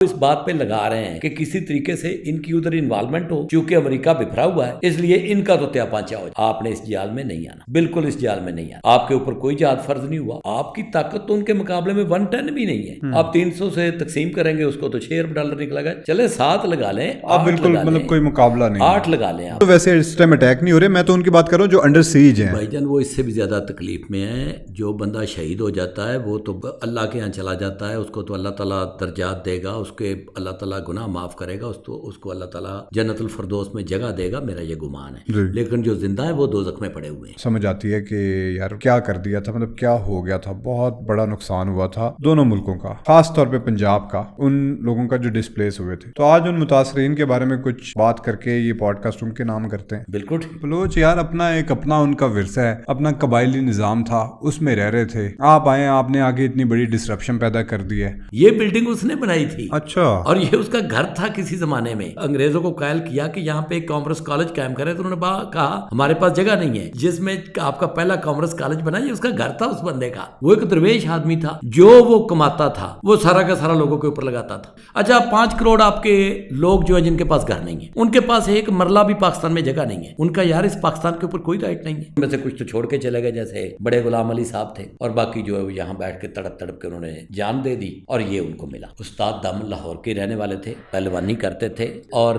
इस बात पे लगा रहे हैं कि किसी तरीके से इनकी उधर इन्वॉल्वमेंट हो, क्योंकि अमेरिका बिखरा हुआ है, इसलिए इनका तो त्यापांचा हो। आपने इस जाल में नहीं आना, बिल्कुल इस जाल में नहीं आना। आपके ऊपर कोई जात फर्ज नहीं हुआ, आपकी ताकत तो उनके मुकाबले में 110 भी नहीं है। आप 300 से तकसीम करेंगे उसको तो $6 अरब निकलेगा। चले 7 लगा लें, आप बिल्कुल मतलब कोई मुकाबला नहीं, 8 लगा लें आप। तो वैसे इस टाइम अटैक नहीं हो रहे, मैं तो उनकी बात कर रहा हूँ जो अंडर सीज हैं। भाईजान वो इससे भी ज्यादा तकलीफ में है। जो बंदा शहीद हो जाता है वो तो अल्लाह के यहाँ चला जाता है, उसको तो अल्लाह ताला दर्जात देगा, उसके अल्लाह ताला गुनाह माफ करेगा, उसको अल्लाह ताला जन्नतुल फरदौस में जगह देगा, मेरा ये गुमान है। लेकिन जो जिंदा है वो दोज़ख में पड़े हुए हैं। समझ आती है कि यार क्या कर दिया था, मतलब क्या हो गया था। बहुत बड़ा नुकसान हुआ था दोनों मुल्कों का, खास तौर पे पंजाब का, उन लोगों का जो डिस्प्लेस हुए थे। तो आज उन मुतासरीन के बारे में कुछ बात करके ये पॉडकास्ट उनके नाम करते हैं। बिल्कुल बलोच यार अपना उनका विरसा है, अपना कबायली निज़ाम था, उसमें रह रहे थे। आप आए, आपने आगे इतनी बड़ी डिसरप्शन पैदा कर दी है। ये बिल्डिंग उसने बनाई थी। अच्छा। और ये उसका घर था किसी जमाने में। अंग्रेजों को कायल किया कि यहाँ पे एक कॉमर्स कॉलेज कायम करे, तो उन्होंने कहा हमारे पास जगह नहीं है। जिसमें आपका पहला कॉमर्स कॉलेज बना, ये उसका घर था उस बंदे का। वो एक दरवेश आदमी था, जो वो कमाता था वो सारा का सारा लोगों के ऊपर लगाता था। अच्छा, 5 करोड़ आपके लोग जो है जिनके पास घर नहीं है, उनके पास एक मरला भी पाकिस्तान में जगह नहीं है। उनका यार इस पाकिस्तान के ऊपर कोई राइट नहीं है। वैसे कुछ तो छोड़ के चले गए, जैसे बड़े गुलाम अली साहब थे, और बाकी जो है वो यहाँ बैठ के तड़प तड़प के उन्होंने जान दे दी और ये उनको मिला। उस्ताद दामन लाहौर के रहने वाले थे, पहलवानी करते थे और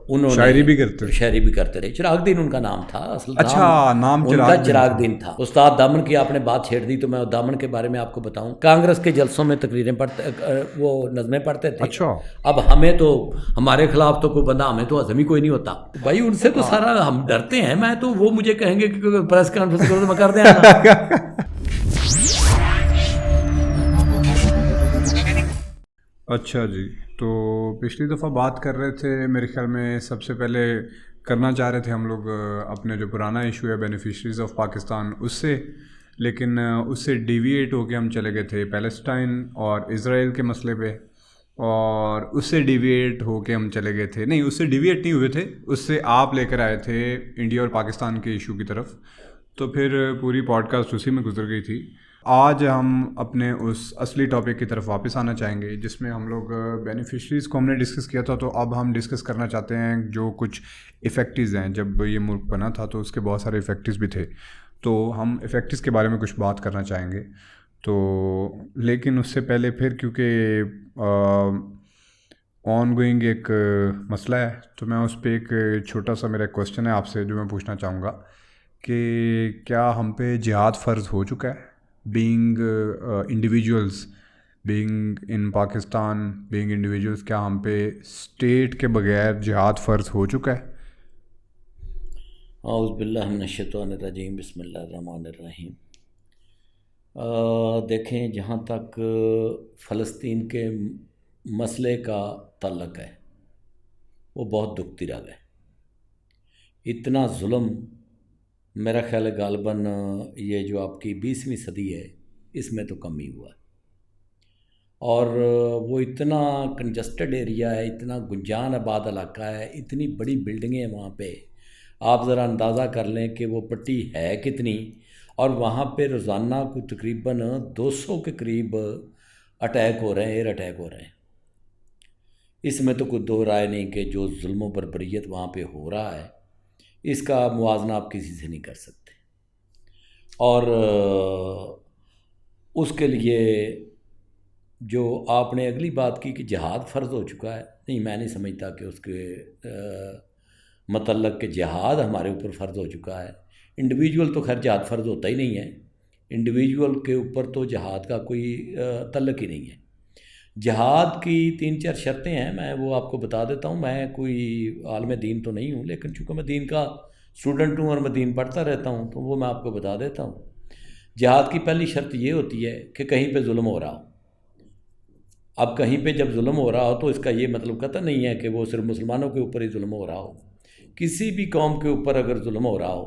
उन्होंने शायरी भी करते थे। चिरागदीन उनका नाम था, असल नाम उनका चिरागदीन था। उस्ताद दामन की आपने बात छेड़ दी तो मैं दामन के बारे में आपको बताऊं। कांग्रेस के जलसों में तकरीरें पढ़ते, वो नज़में पढ़ते थे। अच्छा। अब हमें तो, हमारे खिलाफ तो कोई बंदा, हमें तो हजम ही कोई नहीं होता भाई, उनसे तो सारा हम डरते हैं। मैं तो, वो मुझे कहेंगे कि प्रेस कॉन्फ्रेंस करो तो मैं कर देंगे। अच्छा जी, तो पिछली दफ़ा बात कर रहे थे, मेरे ख्याल में सबसे पहले करना चाह रहे थे हम लोग अपने जो पुराना इशू है बेनिफिशरीज ऑफ पाकिस्तान उससे, लेकिन उससे डिविएट होके हम चले गए थे पैलेस्टाइन और इज़राइल के मसले पे, और उससे डिविएट होके हम चले गए थे, नहीं उससे डिविएट नहीं हुए थे, उससे आप लेकर आए थे इंडिया और पाकिस्तान के इशू की तरफ। तो फिर पूरी पॉडकास्ट उसी में गुजर गई थी। आज हम अपने उस असली टॉपिक की तरफ वापस आना चाहेंगे, जिसमें हम लोग बेनिफिशरीज़ को हमने डिस्कस किया था। तो अब हम डिस्कस करना चाहते हैं जो कुछ इफ़ेक्टिव्स हैं। जब ये मुल्क बना था तो उसके बहुत सारे इफ़ेक्टिव्स भी थे, तो हम इफ़ेक्टिव्स के बारे में कुछ बात करना चाहेंगे। तो लेकिन उससे पहले फिर, क्योंकि ऑन गोइंग एक मसला है, तो मैं उस पर एक छोटा सा मेरा क्वेश्चन है आपसे जो मैं पूछना चाहूँगा कि क्या हम पे जिहाद फ़र्ज़ हो चुका है, being individuals, being in Pakistan, being individuals, क्या हम पे स्टेट के बगैर जिहाद फ़र्ज़ हो चुका है? औज़ु बिल्लाहि मिनश्शैतानिर्रजीम, बिस्मिल्लाहिर्रहमानिर्रहीम। देखें, जहाँ तक फ़लस्तीन के मसले का ताल्लुक़ है, वो बहुत दुखती रग है। इतना जुल्म मेरा ख्याल है गालबन ये जो आपकी 20वीं सदी है इसमें तो कम ही हुआ है। और वो इतना कंजस्टेड एरिया है, इतना गुंजान आबाद इलाका है, इतनी बड़ी बिल्डिंगें हैं वहाँ पे। आप ज़रा अंदाज़ा कर लें कि वो पट्टी है कितनी, और वहाँ पे रोज़ाना कोई तकरीबन 200 के करीब अटैक हो रहे हैं, एयर अटैक हो रहे हैं। इसमें तो कोई दो राय नहीं कि जो जुल्म बर्बरियत वहाँ पे हो रहा है इसका मुआवजा आप किसी से नहीं कर सकते। और उसके लिए जो आपने अगली बात की कि जिहाद फ़र्ज़ हो चुका है, नहीं, मैं नहीं समझता कि उसके मतलब कि जिहाद हमारे ऊपर फ़र्ज़ हो चुका है। इंडिविजुअल तो खैर जिहाद फ़र्ज़ होता ही नहीं है, इंडिविजुअल के ऊपर तो जिहाद का कोई तल्लुक़ ही नहीं है। जिहाद की 3-4 शर्तें हैं, मैं वो आपको बता देता हूँ। मैं कोई आलिम दीन तो नहीं हूँ, लेकिन चूँकि मैं दीन का स्टूडेंट हूँ और मैं दीन पढ़ता रहता हूँ, तो वो मैं आपको बता देता हूँ। जिहाद की पहली शर्त ये होती है कि कहीं पे जुल्म हो रहा हो। अब कहीं पे जब जुल्म हो रहा हो तो इसका ये मतलब कतई नहीं है कि वो सिर्फ मुसलमानों के ऊपर ही जुल्म हो रहा हो। किसी भी कौम के ऊपर अगर जुल्म हो रहा हो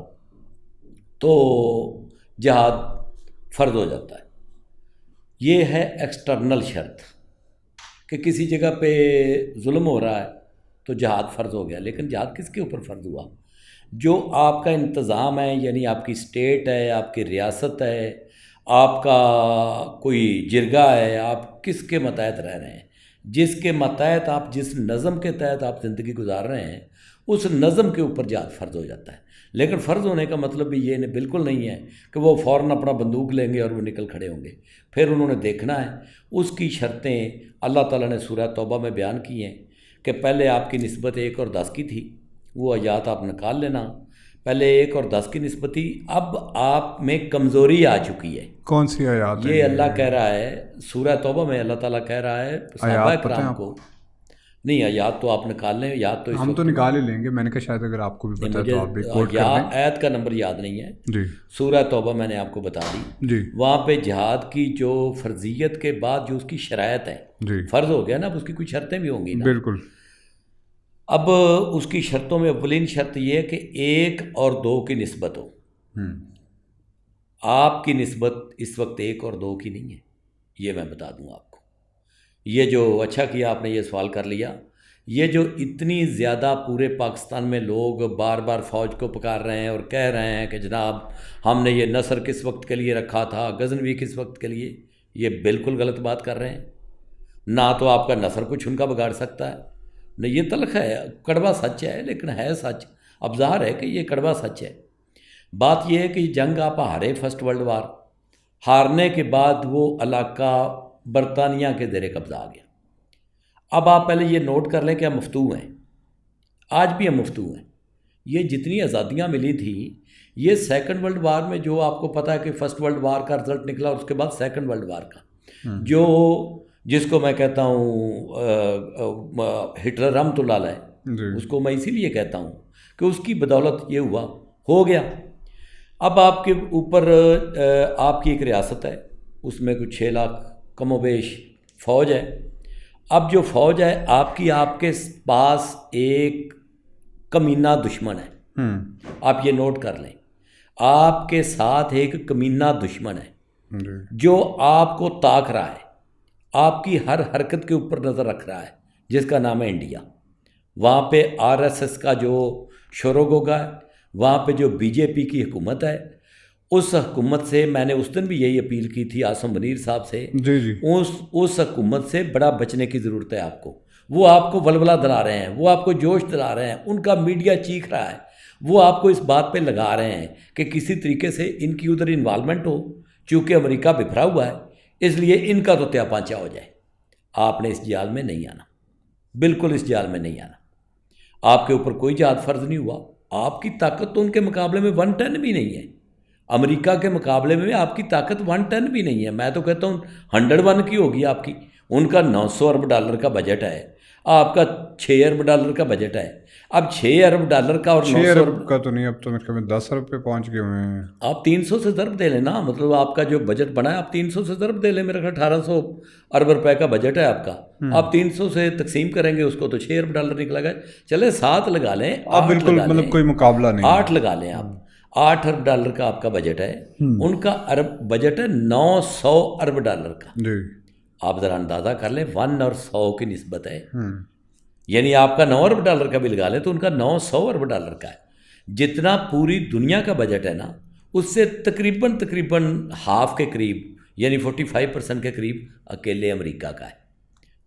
तो जिहाद फ़र्ज़ हो जाता है। ये है एक्सटर्नल शर्त कि किसी जगह पे जुल्म हो रहा है तो जिहाद फ़र्ज़ हो गया। लेकिन जिहाद किसके ऊपर फ़र्ज़ हुआ? जो आपका इंतज़ाम है, यानी आपकी स्टेट है, आपकी रियासत है, आपका कोई जिरगा है, आप किसके मतहत रह रहे हैं। जिसके मतहत आप जिस नज़म के तहत आप ज़िंदगी गुजार रहे हैं उस नज़म के ऊपर जिहाद फ़र्ज़ हो जाता है। लेकिन फ़र्ज़ होने का मतलब भी ये बिल्कुल नहीं है कि वो फ़ौरन अपना बंदूक लेंगे और वो निकल खड़े होंगे। फिर उन्होंने देखना है, उसकी शर्तें अल्लाह ताला ने सूरह तौबा में बयान की हैं कि पहले आपकी निस्बत 1 और 10 की थी, वो आयात आप निकाल लेना। पहले 1 और 10 की निस्बत थी, अब आप में कमज़ोरी आ चुकी है। कौन सी आयात है ये अल्लाह कह रहा है सूरह तौबा में, अल्लाह ताला कह रहा है सहाबा आयात पता है कराम आपको? को। नहीं, आयात तो आप निकाल लें, याद तो इस हम वक्त तो निकाल ही लेंगे, मैंने कहा शायद अगर आपको भी नहीं, पता है मुझे तो आप भी कोट कर दें। आयत का नंबर याद नहीं है। जी सूरह तौबा मैंने आपको बता दी। जी वहाँ पे जिहाद की जो फर्जियत के बाद जो उसकी शरायत है, जी फ़र्ज़ हो गया ना, अब उसकी कुछ शर्तें भी होंगी ना। बिल्कुल। अब उसकी शर्तों में अव्वलीन शर्त यह है कि 1 और 2 की निस्बत हो। आपकी निस्बत इस वक्त 1 और 2 की नहीं है, ये मैं बता दूं आपको। ये जो अच्छा किया आपने ये सवाल कर लिया। ये जो इतनी ज़्यादा पूरे पाकिस्तान में लोग बार बार फ़ौज को पुकार रहे हैं और कह रहे हैं कि जनाब हमने ये नसर किस वक्त के लिए रखा था, गज़नवी किस वक्त के लिए, ये बिल्कुल गलत बात कर रहे हैं। ना तो आपका नसर कुछ उनका बिगाड़ सकता है, नहीं, ये तल्ख है, कड़वा सच है, लेकिन है सच। अब ज़ाहिर है कि ये कड़वा सच है। बात यह है कि जंग आप हारे, फर्स्ट वर्ल्ड वार हारने के बाद वो इलाका बरतानिया के ज़ेरे कब्ज़ा आ गया। अब आप पहले ये नोट कर लें कि हम मफ्तू हैं, आज भी हम मफ्तू हैं। ये जितनी आज़ादियाँ मिली थी, ये सेकंड वर्ल्ड वार में, जो आपको पता है कि फ़र्स्ट वर्ल्ड वार का रिज़ल्ट निकला और उसके बाद सेकंड वर्ल्ड वार का, जो जिसको मैं कहता हूँ हिटलर रहमतुल्लाह अलैह, उसको मैं इसीलिए कहता हूँ कि उसकी बदौलत ये हुआ, हो गया। अब आपके ऊपर आपकी एक रियासत है, उसमें कुछ 6 लाख कमोबेश फ़ौज है। अब जो फ़ौज है आपकी, आपके पास एक कमीना दुश्मन है। आप ये नोट कर लें, आपके साथ एक कमीना दुश्मन है जो आपको ताक रहा है, आपकी हर हरकत के ऊपर नज़र रख रहा है, जिसका नाम है इंडिया। वहाँ पे आरएसएस का जो शोरोगोगा है, वहाँ पे जो बीजेपी की हुकूमत है, उस हुकूमत से मैंने उस दिन भी यही अपील की थी आसम मुनीर साहब से, जी। उस हुकूमत से बड़ा बचने की ज़रूरत है आपको। वो आपको वलवला दिला रहे हैं, वो आपको जोश दिला रहे हैं, उनका मीडिया चीख रहा है, वो आपको इस बात पे लगा रहे हैं कि किसी तरीके से इनकी उधर इन्वॉल्वमेंट हो। चूँकि अमेरिका बिखरा हुआ है, इसलिए इनका तो त्यापांचा हो जाए। आपने इस जाल में नहीं आना, बिल्कुल इस जाल में नहीं आना। आपके ऊपर कोई जिहाद फ़र्ज नहीं हुआ। आपकी ताकत तो उनके मुकाबले में 1 टन भी नहीं है। अमेरिका के मुकाबले में आपकी ताकत 1 टन भी नहीं है। मैं तो कहता हूँ 101 की होगी आपकी। उनका $900 अरब का बजट है, आपका $6 अरब का बजट है। अब $6 अरब का और 6 900 अरब का तो नहीं, अब तो मेरे ख्याल में 10 अरब पे पहुंच गए हुए हैं। आप 300 से ज़रब दे लेना, मतलब आपका जो बजट बना है आप 300 से ज़रब दे लें। मेरा ख्याल 1800 अरब रुपए का बजट है आपका। आप 300 से तकसीम करेंगे उसको तो $6 अरब निकलेगा। चले 7 लगा लें, अब बिल्कुल मतलब कोई मुकाबला नहीं, 8 लगा लें आप। $8 अरब का आपका बजट है, उनका अरब बजट है $900 अरब का जी। आप ज़रा अंदाज़ा कर लें, 1 और 100 की निस्बत है। यानी आपका $9 अरब का भी लगा लें तो उनका $900 अरब का है। जितना पूरी दुनिया का बजट है ना, उससे तकरीबन हाफ के करीब, यानी 45% के करीब अकेले अमेरिका का है।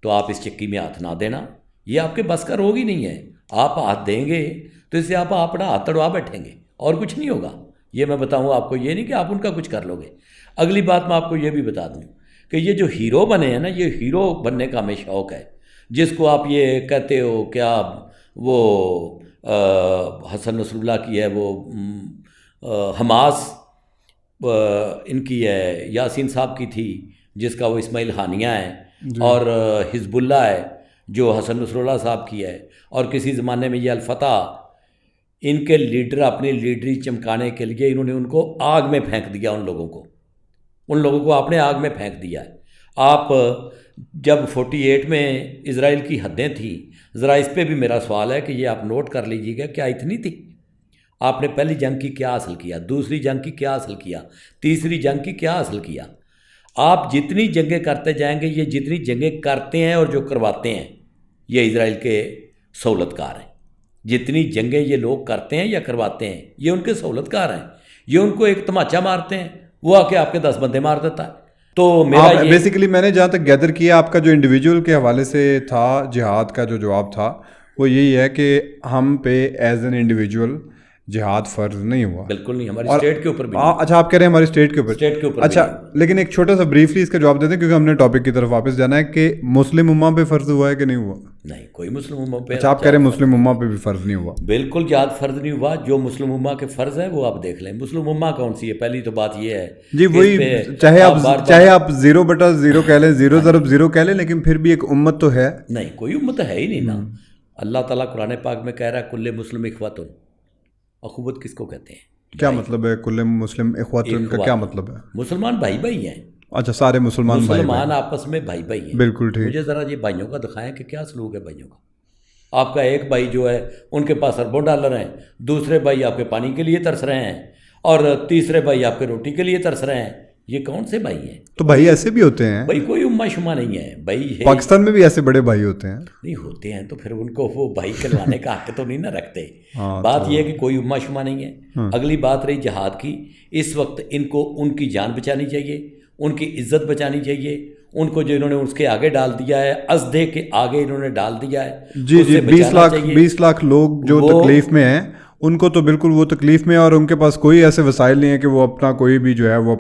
तो आप इस चक्की में हाथ ना देना, ये आपके बस का रोग ही नहीं है। आप हाथ देंगे तो इससे आप अपना हाथ तड़वा बैठेंगे और कुछ नहीं होगा। ये मैं बताऊँ आपको, ये नहीं कि आप उनका कुछ कर लोगे। अगली बात मैं आपको ये भी बता दूँ कि ये जो हीरो बने हैं ना, ये हीरो बनने का हमें शौक़ है। जिसको आप ये कहते हो क्या, वो हसन नसरुल्लाह की है, वो हमास इनकी है, यासीन साहब की थी, जिसका वो इस्माइल हानिया है, और हिजबुल्लाह है जो हसन नसरुल्लाह साहब की है, और किसी ज़माने में ये अल-फतह, इनके लीडर अपनी लीडरी चमकाने के लिए इन्होंने उनको आग में फेंक दिया। उन लोगों को आपने आग में फेंक दिया है। आप जब 48 में इज़राइल की हदें थी, ज़रा इस पे भी मेरा सवाल है कि ये आप नोट कर लीजिएगा, क्या इतनी थी? आपने पहली जंग की क्या हासिल किया, दूसरी जंग की क्या हासिल किया, तीसरी जंग की क्या हासिल किया? आप जितनी जंगें करते जाएंगे, ये जितनी जंगें करते हैं और जो करवाते हैं, ये इज़राइल के सहूलतकार हैं। जितनी जंगें ये लोग करते हैं या करवाते हैं, ये उनके सहूलतकार हैं। ये उनको एक तमाचा मारते हैं, वो आके आपके 10 बंदे मार देता है। तो मेरा आप ये बेसिकली मैंने जहाँ तक गैदर किया आपका जो इंडिविजुअल के हवाले से था जिहाद का जो जवाब था वो यही है कि हम पे एज एन इंडिविजुअल जिहाद फ़र्ज नहीं हुआ। बिल्कुल नहीं, हमारी और स्टेट के ऊपर भी नहीं, अच्छा आप कह रहे हैं हमारी स्टेट के ऊपर। स्टेट के ऊपर अच्छा, भी नहीं। लेकिन एक छोटा सा ब्रीफली इसका जवाब देते हैं क्योंकि हमने टॉपिक की तरफ वापस जाना है कि मुस्लिम उम्मा पे फ़र्ज हुआ है कि नहीं हुआ। नहीं, कोई मुस्लिम उम्मा पे अच्छा आप कह रहे हैं मुस्लिम उम्मा पे भी फ़र्ज नहीं हुआ। बिल्कुल जिहाद फ़र्ज नहीं हुआ। जो मुस्लिम उम्मा के फ़र्ज़ है वो आप देख लें। मुस्लिम उम्मा कौन सी है, पहली तो बात ये है जी कि वही, इस पे चाहे आप बार-बार चाहे आप 0/0 कह लें, 0 कह लें, लेकिन फिर भी एक उम्मत तो है। नहीं, कोई उम्मत है ही नहीं ना। अल्लाह ताला कुरान पाक में कह रहा है कुल्ले मुस्लिम इख्वतुन। अखुवत किसको कहते हैं? क्या मतलब है कुल्ले मुस्लिम इख्वातुन का क्या मतलब है? मुसलमान भाई भाई हैं। अच्छा सारे मुसलमान भाई भाई। मुसलमान आपस में भाई भाई हैं। बिल्कुल ठीक। मुझे ज़रा ये भाइयों का दिखाएं कि क्या सलूक है भाइयों का। आपका एक भाई जो है उनके पास अरबों डॉलर हैं, दूसरे भाई आपके पानी के लिए तरस रहे हैं, और तीसरे भाई आपके रोटी के लिए तरस रहे हैं। ये कौन से भाई हैं? तो भाई ऐसे भी होते हैं भाई कोई उम्मा शुमा नहीं है भाई है। पाकिस्तान में भी ऐसे बड़े भाई होते हैं। नहीं होते हैं तो फिर उनको वो भाई कहलवाने का हक तो नहीं ना रखते। हाँ, बात यह है कि कोई उम्मा शुमा नहीं है। अगली बात रही जिहाद की। इस वक्त इनको उनकी जान बचानी चाहिए, उनकी इज्जत बचानी चाहिए। उनको जो इन्होंने उसके आगे डाल दिया है, अजदे के आगे इन्होंने डाल दिया है, जी उससे 20 लाख लोग जो तकलीफ में हैं उनको तो बिल्कुल वो तकलीफ में है और उनके पास कोई ऐसे वसाइल नहीं है कि वो अपना कोई भी जो है वो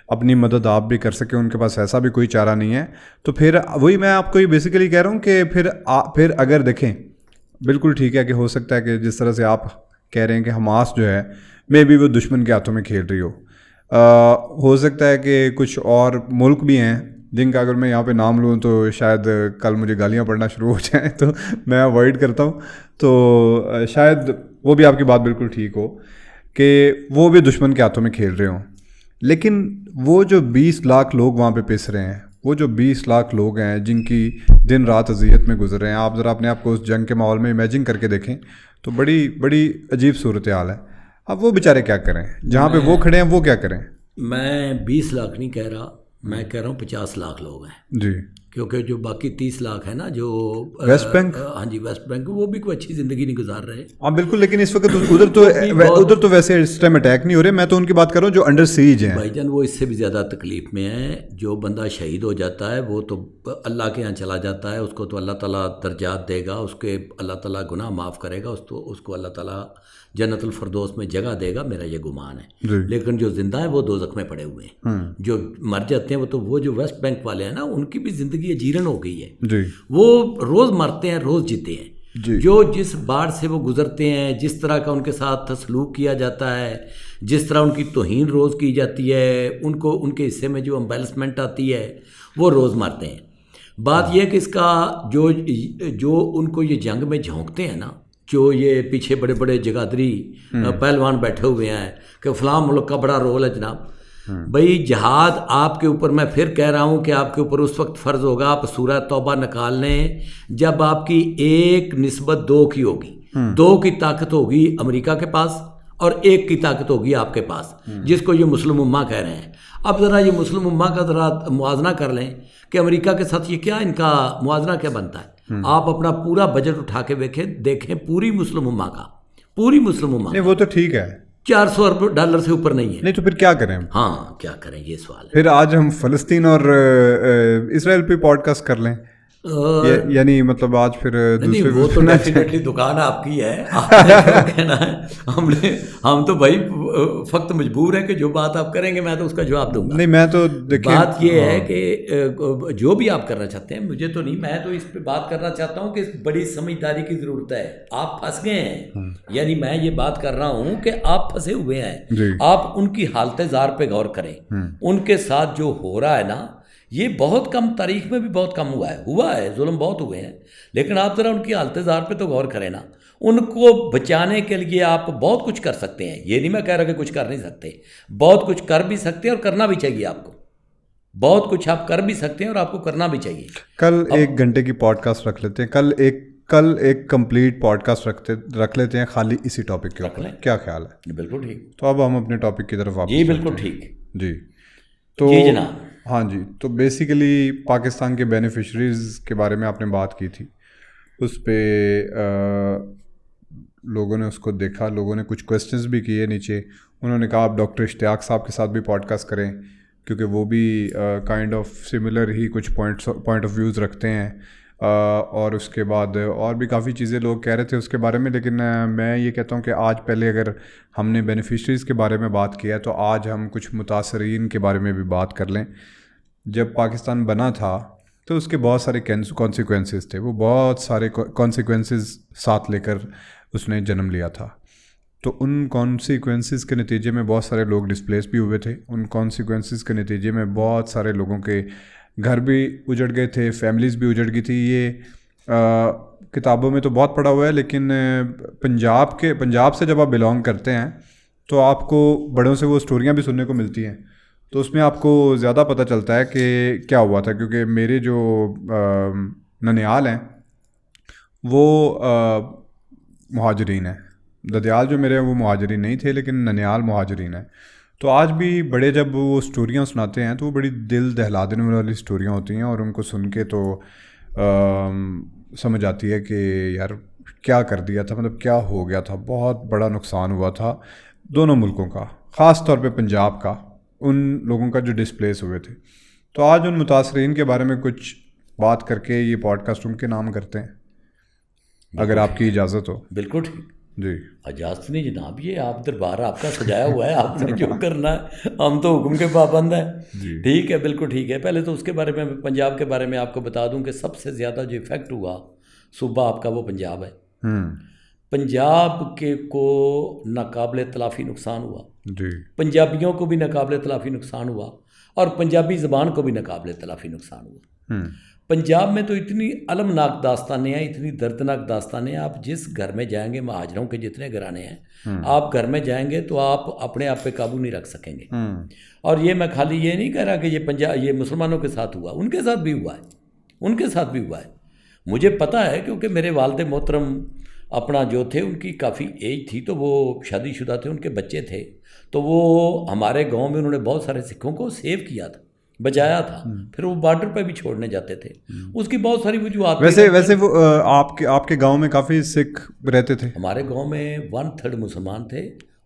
अपनी मदद आप भी कर सके। उनके पास ऐसा भी कोई चारा नहीं है। तो फिर वही मैं आपको ये बेसिकली कह रहा हूँ कि फिर अगर देखें, बिल्कुल ठीक है कि हो सकता है कि जिस तरह से आप कह रहे हैं कि हमास जो है मे भी वो दुश्मन के हाथों में खेल रही हो सकता है कि कुछ और मुल्क भी हैं जिनका अगर मैं यहाँ पे नाम लूँ तो शायद कल मुझे गालियाँ पड़ना शुरू हो जाए, तो मैं अवॉइड करता हूँ। तो शायद वो भी आपकी बात बिल्कुल ठीक हो कि वो भी दुश्मन के हाथों में खेल रहे हों। लेकिन वो जो 20 लाख लोग वहाँ पे पिस रहे हैं, वो जो 20 लाख लोग हैं जिनकी दिन रात अजियत में गुजर रहे हैं, आप ज़रा अपने आप को उस जंग के माहौल में इमेजिन करके देखें तो बड़ी बड़ी अजीब सूरत हाल है। अब वो बेचारे क्या करें, जहाँ पे वो खड़े हैं वो क्या करें? मैं 20 लाख नहीं कह रहा, मैं कह रहा हूँ 50 लाख लोग हैं जी, क्योंकि जो बाकी 30 लाख है ना जो वेस्ट बैंक, हाँ जी वेस्ट बैंक, वो भी कोई अच्छी ज़िंदगी नहीं गुजार रहे। हाँ बिल्कुल, लेकिन इस वक्त उधर तो वैसे इस टाइम अटैक नहीं हो रहे। मैं तो उनकी बात कर रहा हूँ जो अंडर सीज हैं। भाईजान वो इससे भी ज़्यादा तकलीफ़ में है। जो बंदा शहीद हो जाता है वो तो अल्लाह के यहाँ चला जाता है, उसको तो अल्लाह ताला दर्जात देगा, उसके अल्लाह ताला गुनाह माफ़ करेगा, उसको अल्लाह ताला जन्नतुल फरदौस में जगह देगा, मेरा ये गुमान है। लेकिन जो जिंदा है वो दोज़ख में पड़े हुए हैं। जो मर जाते हैं वो जो वेस्ट बैंक वाले हैं ना, उनकी भी ज़िंदगी जीर्ण हो गई है जी। वो रोज़ मरते हैं, रोज़ जीते हैं। जो जिस बाढ़ से वो गुजरते हैं, जिस तरह का उनके साथ सलूक किया जाता है, जिस तरह उनकी तौहीन रोज़ की जाती है, उनको उनके हिस्से में जो एम्बेरसमेंट आती है, वो रोज़ मरते हैं। बात यह है कि इसका जो उनको ये जंग में झोंकते हैं ना, जो ये पीछे बड़े बड़े जगादरी पहलवान बैठे हुए हैं कि फ़लाँ मुल्क का बड़ा रोल है जनाब। भाई जहाद आपके ऊपर, मैं फिर कह रहा हूँ कि आपके ऊपर उस वक्त फ़र्ज़ होगा, आप सूरह तौबा निकाल लें, जब आपकी 1:2 की होगी। 2 की ताकत होगी अमेरिका के पास और 1 की ताकत होगी आपके पास, जिसको ये मुस्लिम उम्मा कह रहे हैं। अब ज़रा ये मुस्लिम उम्मा का ज़रा मुआजना कर लें कि अमेरिका के साथ ये क्या, इनका मुआजना क्या बनता है। आप अपना पूरा बजट उठा के देखें पूरी मुस्लिम उम्मा का, पूरी मुस्लिम उम्मा। नहीं वो तो ठीक है, 400 अरब डॉलर से ऊपर नहीं है। नहीं तो फिर क्या करें? हाँ क्या करें, ये सवाल है। फिर आज हम फ़लस्तीन और इसराइल पे पॉडकास्ट कर लें, यानी मतलब आज फिर नहीं, वो तो डेफिनेटली दुकान आपकी है, आपने जो कहना है। हम तो भाई फक्त मजबूर है कि जो बात आप करेंगे मैं तो उसका जवाब दूंगा। नहीं मैं तो देखिए, बात ये है कि जो भी आप करना चाहते हैं, मुझे तो नहीं, मैं तो इस पे बात करना चाहता हूँ कि बड़ी समझदारी की ज़रूरत है। आप फंस गए हैं, यानी मैं ये बात कर रहा हूँ कि आप फंसे हुए हैं। आप उनकी हालत ज़ार पे गौर करें। उनके साथ जो हो रहा है ना, ये बहुत कम, तारीख में भी बहुत कम हुआ है, जुल्म बहुत हुए हैं, लेकिन आप ज़रा उनकी हालत ज़ार पे तो गौर करें ना। उनको बचाने के लिए आप बहुत कुछ कर सकते हैं, ये नहीं मैं कह रहा कि कुछ कर नहीं सकते, बहुत कुछ कर भी सकते हैं और करना भी चाहिए आपको। बहुत कुछ आप कर भी सकते हैं और आपको करना भी चाहिए। कल 1 घंटे की पॉडकास्ट रख लेते हैं, कल एक कंप्लीट पॉडकास्ट रख लेते हैं खाली इसी टॉपिक के ऊपर, क्या ख्याल है? बिल्कुल ठीक। तो अब हम अपने टॉपिक की तरफ वापस। जी बिल्कुल ठीक जी। तो जी जनाब, हाँ जी, तो बेसिकली पाकिस्तान के बेनिफिशरीज़ के बारे में आपने बात की थी, उस पर लोगों ने उसको देखा, लोगों ने कुछ क्वेश्चंस भी किए नीचे। उन्होंने कहा आप डॉक्टर इश्तियाक साहब के साथ भी पॉडकास्ट करें, क्योंकि वो भी काइंड ऑफ सिमिलर ही कुछ पॉइंट ऑफ व्यूज़ रखते हैं। और उसके बाद और भी काफ़ी चीज़ें लोग कह रहे थे उसके बारे में, लेकिन मैं ये कहता हूँ कि आज पहले अगर हमने बेनिफिशरीज़ के बारे में बात किया तो आज हम कुछ मुतासरीन के बारे में भी बात कर लें। जब पाकिस्तान बना था तो उसके बहुत सारे कॉन्सिक्वेंसेस थे, वो बहुत सारे कॉन्सिक्वेंसेस साथ लेकर उसने जन्म लिया था। तो उन कॉन्सिक्वेंसेस के नतीजे में बहुत सारे लोग डिस्प्लेस भी हुए थे। उन कॉन्सिक्वेंसेस के नतीजे में बहुत सारे लोगों के घर भी उजड़ गए थे, फैमिलीज़ भी उजड़ गई थी। ये किताबों में तो बहुत पढ़ा हुआ है, लेकिन पंजाब से जब आप बिलोंग करते हैं तो आपको बड़ों से वो स्टोरियाँ भी सुनने को मिलती हैं, तो उसमें आपको ज़्यादा पता चलता है कि क्या हुआ था। क्योंकि मेरे जो ननिहाल हैं वो मुहाजिरीन हैं, ददयाल जो मेरे हैं वो मुहाजिरीन नहीं थे, लेकिन ननिहाल मुहाजिरीन है। तो आज भी बड़े जब वो स्टोरियाँ सुनाते हैं तो वो बड़ी दिल दहला देने वाली स्टोरियाँ होती हैं, और उनको सुन के तो समझ आती है कि यार क्या कर दिया था, मतलब क्या हो गया था। बहुत बड़ा नुकसान हुआ था दोनों मुल्कों का, ख़ास तौर पे पंजाब का, उन लोगों का जो डिस्प्लेस हुए थे। तो आज उन मुतासरीन के बारे में कुछ बात करके ये पॉडकास्ट उनके नाम करते हैं, अगर आपकी इजाज़त हो। बिल्कुल ठीक जी। इजाज़त नहीं जनाब, ये आप दरबार आपका सजाया हुआ है, आपने जो करना है, हम तो हुक्म के पाबंद हैं। ठीक है, बिल्कुल ठीक है। पहले तो उसके बारे में, पंजाब के बारे में आपको बता दूं कि सबसे ज़्यादा जो इफ़ेक्ट हुआ सूबा आपका वो पंजाब है। पंजाब के को नाकाबिले तलाफ़ी नुकसान हुआ जी, पंजाबियों को भी नाकाबिले तलाफ़ी नुकसान हुआ, और पंजाबी ज़बान को भी नाकाबिले तलाफ़ी नुकसान हुआ। पंजाब में तो इतनी अलमनाक दास्तानें हैं, इतनी दर्दनाक दास्तानें हैं। आप जिस घर में जाएंगे, महाजरों के जितने घराने हैं, आप घर में जाएंगे तो आप अपने आप पे काबू नहीं रख सकेंगे। और ये मैं खाली ये नहीं कह रहा कि ये मुसलमानों के साथ हुआ, उनके साथ भी हुआ है, उनके साथ भी हुआ है। मुझे पता है, क्योंकि मेरे वालिद मोहतरम अपना जो थे उनकी काफ़ी एज थी, तो वो शादीशुदा थे, उनके बच्चे थे, तो वो हमारे गांव में उन्होंने बहुत सारे सिखों को सेव किया था, बचाया था, फिर वो बॉर्डर पे भी छोड़ने जाते थे। उसकी बहुत सारी वजूहत। वैसे वो आपके गांव में काफ़ी सिख रहते थे? हमारे गांव में 1/3 मुसलमान थे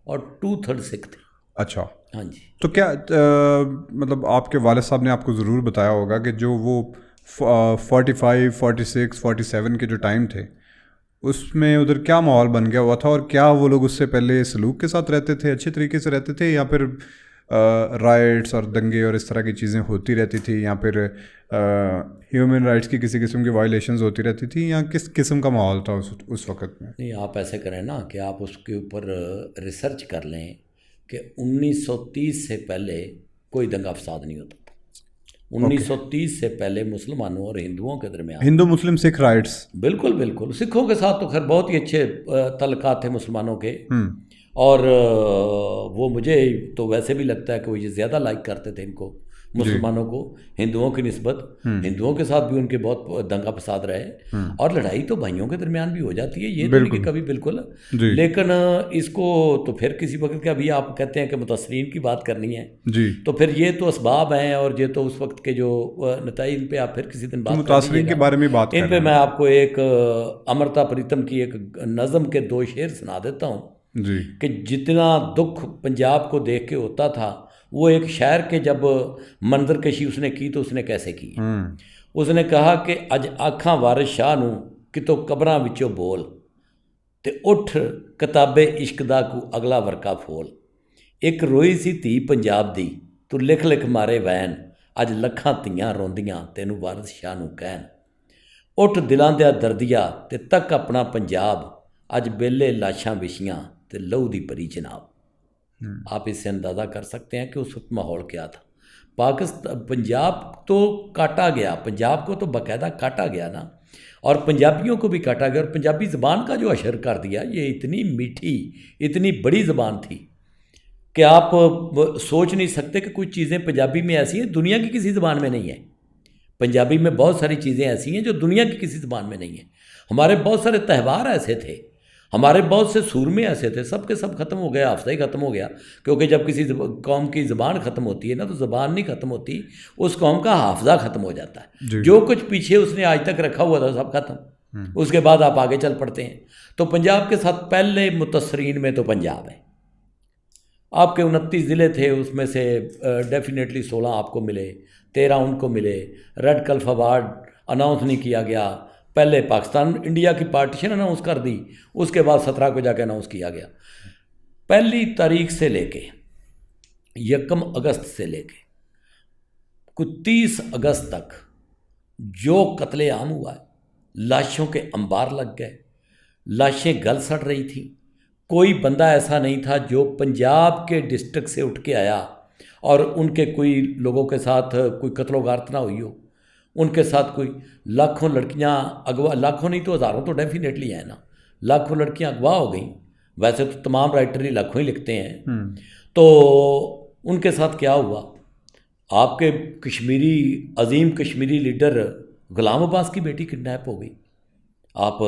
और 2/3 सिख थे। अच्छा। हाँ जी। तो क्या मतलब आपके वालिद साहब ने आपको ज़रूर बताया होगा कि जो वो 45, 46, 47 के जो टाइम थे उसमें उधर क्या माहौल बन गया हुआ था, और क्या वो लोग उससे पहले सलूक के साथ रहते थे, अच्छे तरीके से रहते थे, या फिर राइट्स और दंगे और इस तरह की चीज़ें होती रहती थी, या फिर ह्यूमन राइट्स की किसी किस्म की वायलेशंस होती रहती थी, या किस किस्म का माहौल था उस वक्त में? नहीं, आप ऐसे करें ना कि आप उसके ऊपर रिसर्च कर लें कि 1930 से पहले कोई दंगा फसाद नहीं होता था। 1930 से पहले मुसलमानों और हिंदुओं के दरमियान, हिंदू मुस्लिम सिख राइट्स, बिल्कुल बिल्कुल। सिखों के साथ तो खैर बहुत ही अच्छे तल्लुकात थे मुसलमानों के, और वो मुझे तो वैसे भी लगता है कि वो ये ज़्यादा लाइक करते थे इनको, मुसलमानों को, हिंदुओं की निस्बत। हिंदुओं के साथ भी उनके बहुत दंगा फसाद रहे, और लड़ाई तो भाइयों के दरमियान भी हो जाती है, ये तो नहीं कि कभी, बिल्कुल। लेकिन इसको तो फिर किसी वक्त के, अभी आप कहते हैं कि मुतासरीन की बात करनी है जी, तो फिर ये तो असबाब हैं, और ये तो उस वक्त के जो नताई, इन पे आप फिर किसी दिन बात कर मुतासरीन के बारे में बात इन पे मैं आपको एक अमृता प्रीतम की एक नज़म के 2 शेर सुना देता हूँ जी, कि जितना दुख पंजाब को देख के होता था, वो एक शायर के जब मंजर कशी उसने की तो उसने कैसे की। उसने कहा कि अज आखां वारिस शाह नूं कितों कबरां विचों बोल, ते उठ किताबे इश्क दा को अगला वर्का फोल। एक रोई सी धी पंजाब दी, तू लिख लिख मारे वैन, अज लखां धीआं रोंदियां तैनूं वारिस शाह नूं कहन। उठ दिलां दिया दर्दिया ते तक अपना पंजाब, अज बेले लाशां विछियां ते लहू दी परी जनाब। आप इससे अंदाज़ा कर सकते हैं कि उस वक्त माहौल क्या था। पंजाब तो काटा गया, पंजाब को तो बाकायदा काटा गया ना, और पंजाबियों को भी काटा गया, और पंजाबी ज़बान का जो अशर कर दिया, ये इतनी मीठी, इतनी बड़ी ज़बान थी कि आप सोच नहीं सकते कि कुछ चीज़ें पंजाबी में ऐसी हैं दुनिया की किसी ज़बान में नहीं है। पंजाबी में बहुत सारी चीज़ें ऐसी हैं जो दुनिया की किसी ज़बान में नहीं है। हमारे बहुत सारे त्यौहार ऐसे थे, हमारे बहुत से सूरमे ऐसे थे, सब के सब ख़त्म हो गया, हाफ़ज़ा ही ख़त्म हो गया। क्योंकि जब किसी कौम की ज़बान ख़त्म होती है ना, तो ज़बान नहीं ख़त्म होती, उस कौम का हाफ़ज़ा ख़त्म हो जाता है। जो कुछ पीछे उसने आज तक रखा हुआ था सब ख़त्म, उसके बाद आप आगे चल पड़ते हैं। तो पंजाब के साथ पहले मुतसरीन में तो पंजाब है, आपके 29 ज़िले थे, उसमें से डेफिनेटली 16 आपको मिले, 13 उनको मिले। रेड कल्फ अवार्ड अनाउंस नहीं किया गया, पहले पाकिस्तान इंडिया की पार्टीशन अनाउंस कर दी, उसके बाद 17 को जाके अनाउंस किया गया। पहली तारीख से लेके 1 अगस्त से लेके कुछ 30 अगस्त तक जो कत्लेआम हुआ है, लाशों के अंबार लग गए, लाशें गल सड़ रही थी। कोई बंदा ऐसा नहीं था जो पंजाब के डिस्ट्रिक्ट से उठ के आया और उनके कोई लोगों के साथ कोई कत्लो गारत ना हुई हो, उनके साथ कोई लाखों लड़कियां अगवा, लाखों नहीं तो हज़ारों तो डेफिनेटली है ना, लाखों लड़कियां अगवा हो गई। वैसे तो तमाम राइटर ही लाखों ही लिखते हैं, तो उनके साथ क्या हुआ? आपके कश्मीरी अजीम कश्मीरी लीडर गुलाम अब्बास की बेटी किडनैप हो गई, आप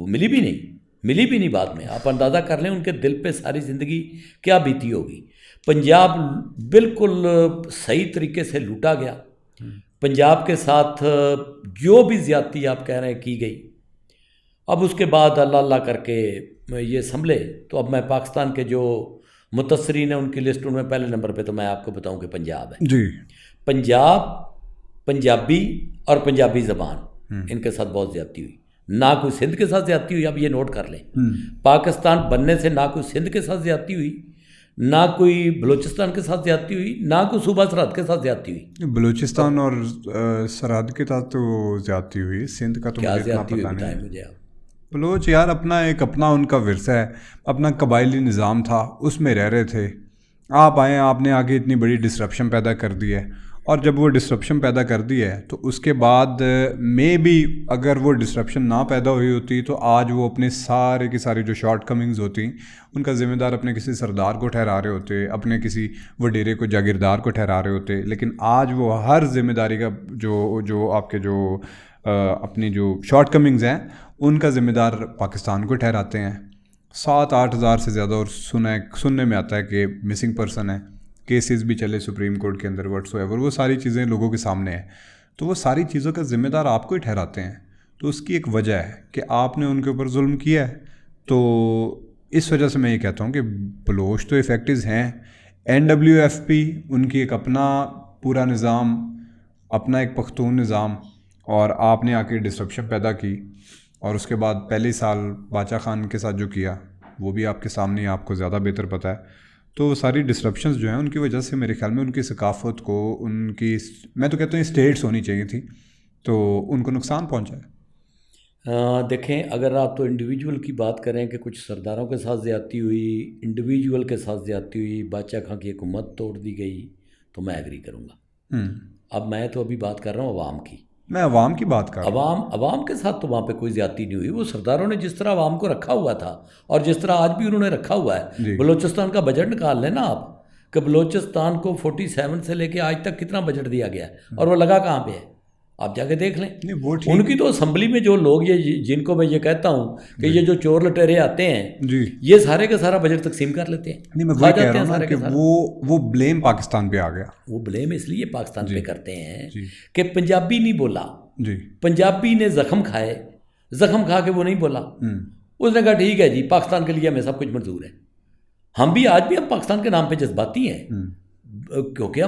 मिली भी नहीं बाद में। आप अंदाज़ा कर लें उनके दिल पे सारी ज़िंदगी क्या बीती होगी। पंजाब बिल्कुल सही तरीके से लूटा गया। पंजाब के साथ जो भी ज़्यादती आप कह रहे हैं की गई। अब उसके बाद अल्लाह अल्लाह करके ये संभले, तो अब मैं पाकिस्तान के जो मुतस्सरीन हैं उनकी लिस्ट, उनमें पहले नंबर पे तो मैं आपको बताऊं कि पंजाब है जी। पंजाब, पंजाबी और पंजाबी ज़बान, इनके साथ बहुत ज़्यादती हुई। ना कोई सिंध के साथ ज़्यादती हुई, अब ये नोट कर लें। पाकिस्तान बनने से ना कोई सिंध के साथ ज़्यादती हुई, ना कोई बलूचिस्तान के साथ ज़्यादती हुई, ना कोई सूबा सरहद के साथ ज़्यादती हुई। बलूचिस्तान और सरहद के साथ तो ज़्यादती हुई, सिंध का तो क्या मुझे इतना ज़्यादती हुई पता बताएं नहीं। मुझे आप। बलोच यार अपना उनका विरसा है, अपना कबायली निज़ाम था, उसमें रह रहे थे। आप आए, आपने आगे इतनी बड़ी डिसरप्शन पैदा कर दी है, और जब वो डिसरप्शन पैदा कर दी है तो उसके बाद में भी अगर वो डिसरप्शन ना पैदा हुई होती तो आज वो अपने सारे की सारी जो शॉर्ट कमिंग्स होती उनका ज़िम्मेदार अपने किसी सरदार को ठहरा रहे होते, अपने किसी वडेरे को जागीरदार को ठहरा रहे होते। लेकिन आज वो हर जिम्मेदारी का जो आपके जो अपनी जो शॉर्ट कमिंग्स हैं उनका ज़िम्मेदार पाकिस्तान को ठहराते हैं। 7-8 हज़ार से ज़्यादा, और सुनने में आता है कि मिसिंग पर्सन है, केसेस भी चले सुप्रीम कोर्ट के अंदर, व्हाट्सएवर, वो सारी चीज़ें लोगों के सामने हैं। तो वो सारी चीज़ों का ज़िम्मेदार आपको ही ठहराते हैं। तो उसकी एक वजह है कि आपने उनके ऊपर जुल्म किया है। तो इस वजह से मैं ये कहता हूँ कि बलोच तो इफेक्टिव हैं, NWFP उनकी एक अपना पूरा निज़ाम, अपना एक पख्तून निज़ाम, और आपने आके डिसरप्शन पैदा की, और उसके बाद पहले साल बादशाह खान के साथ जो किया वो भी आपके सामने, आपको ज़्यादा बेहतर पता है। तो सारी डिसरप्शंस जो हैं उनकी वजह से मेरे ख्याल में उनकी सकाफ़त को, उनकी, मैं तो कहता हूँ स्टेट्स होनी चाहिए थी, तो उनको नुकसान पहुँचा है। देखें, अगर आप तो इंडिविजुअल की बात करें कि कुछ सरदारों के साथ ज़्यादती हुई, इंडिविजुअल के साथ ज़्यादती हुई, बादशाह खां की हुकूमत तोड़ दी गई, तो मैं एग्री करूँगा। अब मैं तो अभी बात कर रहा हूँ अवाम की। मैं अवाम की बात कर रहा हूँ। अवाम के साथ तो वहाँ पे कोई ज़्यादती नहीं हुई। वो सरदारों ने जिस तरह अवाम को रखा हुआ था और जिस तरह आज भी उन्होंने रखा हुआ है। बलूचिस्तान का बजट निकाल लेना आप कि बलूचिस्तान को 47 से लेके आज तक कितना बजट दिया गया है और वो लगा कहाँ पे है, आप जाके देख लें। नहीं, वो ठीक। उनकी तो असेंबली में जो लोग, ये जिनको मैं ये कहता हूँ कि ये जो चोर लटेरे आते हैं जी, ये सारे का सारा बजट तकसीम कर लेते हैं। नहीं, मैं वही कह रहा हूँ ना कि वो ब्लेम पाकिस्तान पे आ गया। वो ब्लेम इसलिए पाकिस्तान पे करते हैं कि पंजाबी नहीं बोला जी, पंजाबी ने जख्म खाए, जख्म खा के वो नहीं बोला। उसने कहा ठीक है जी, पाकिस्तान के लिए हमें सब कुछ मंजूर है। हम भी आज भी हम पाकिस्तान के नाम पे जज्बाती हैं, क्योंकि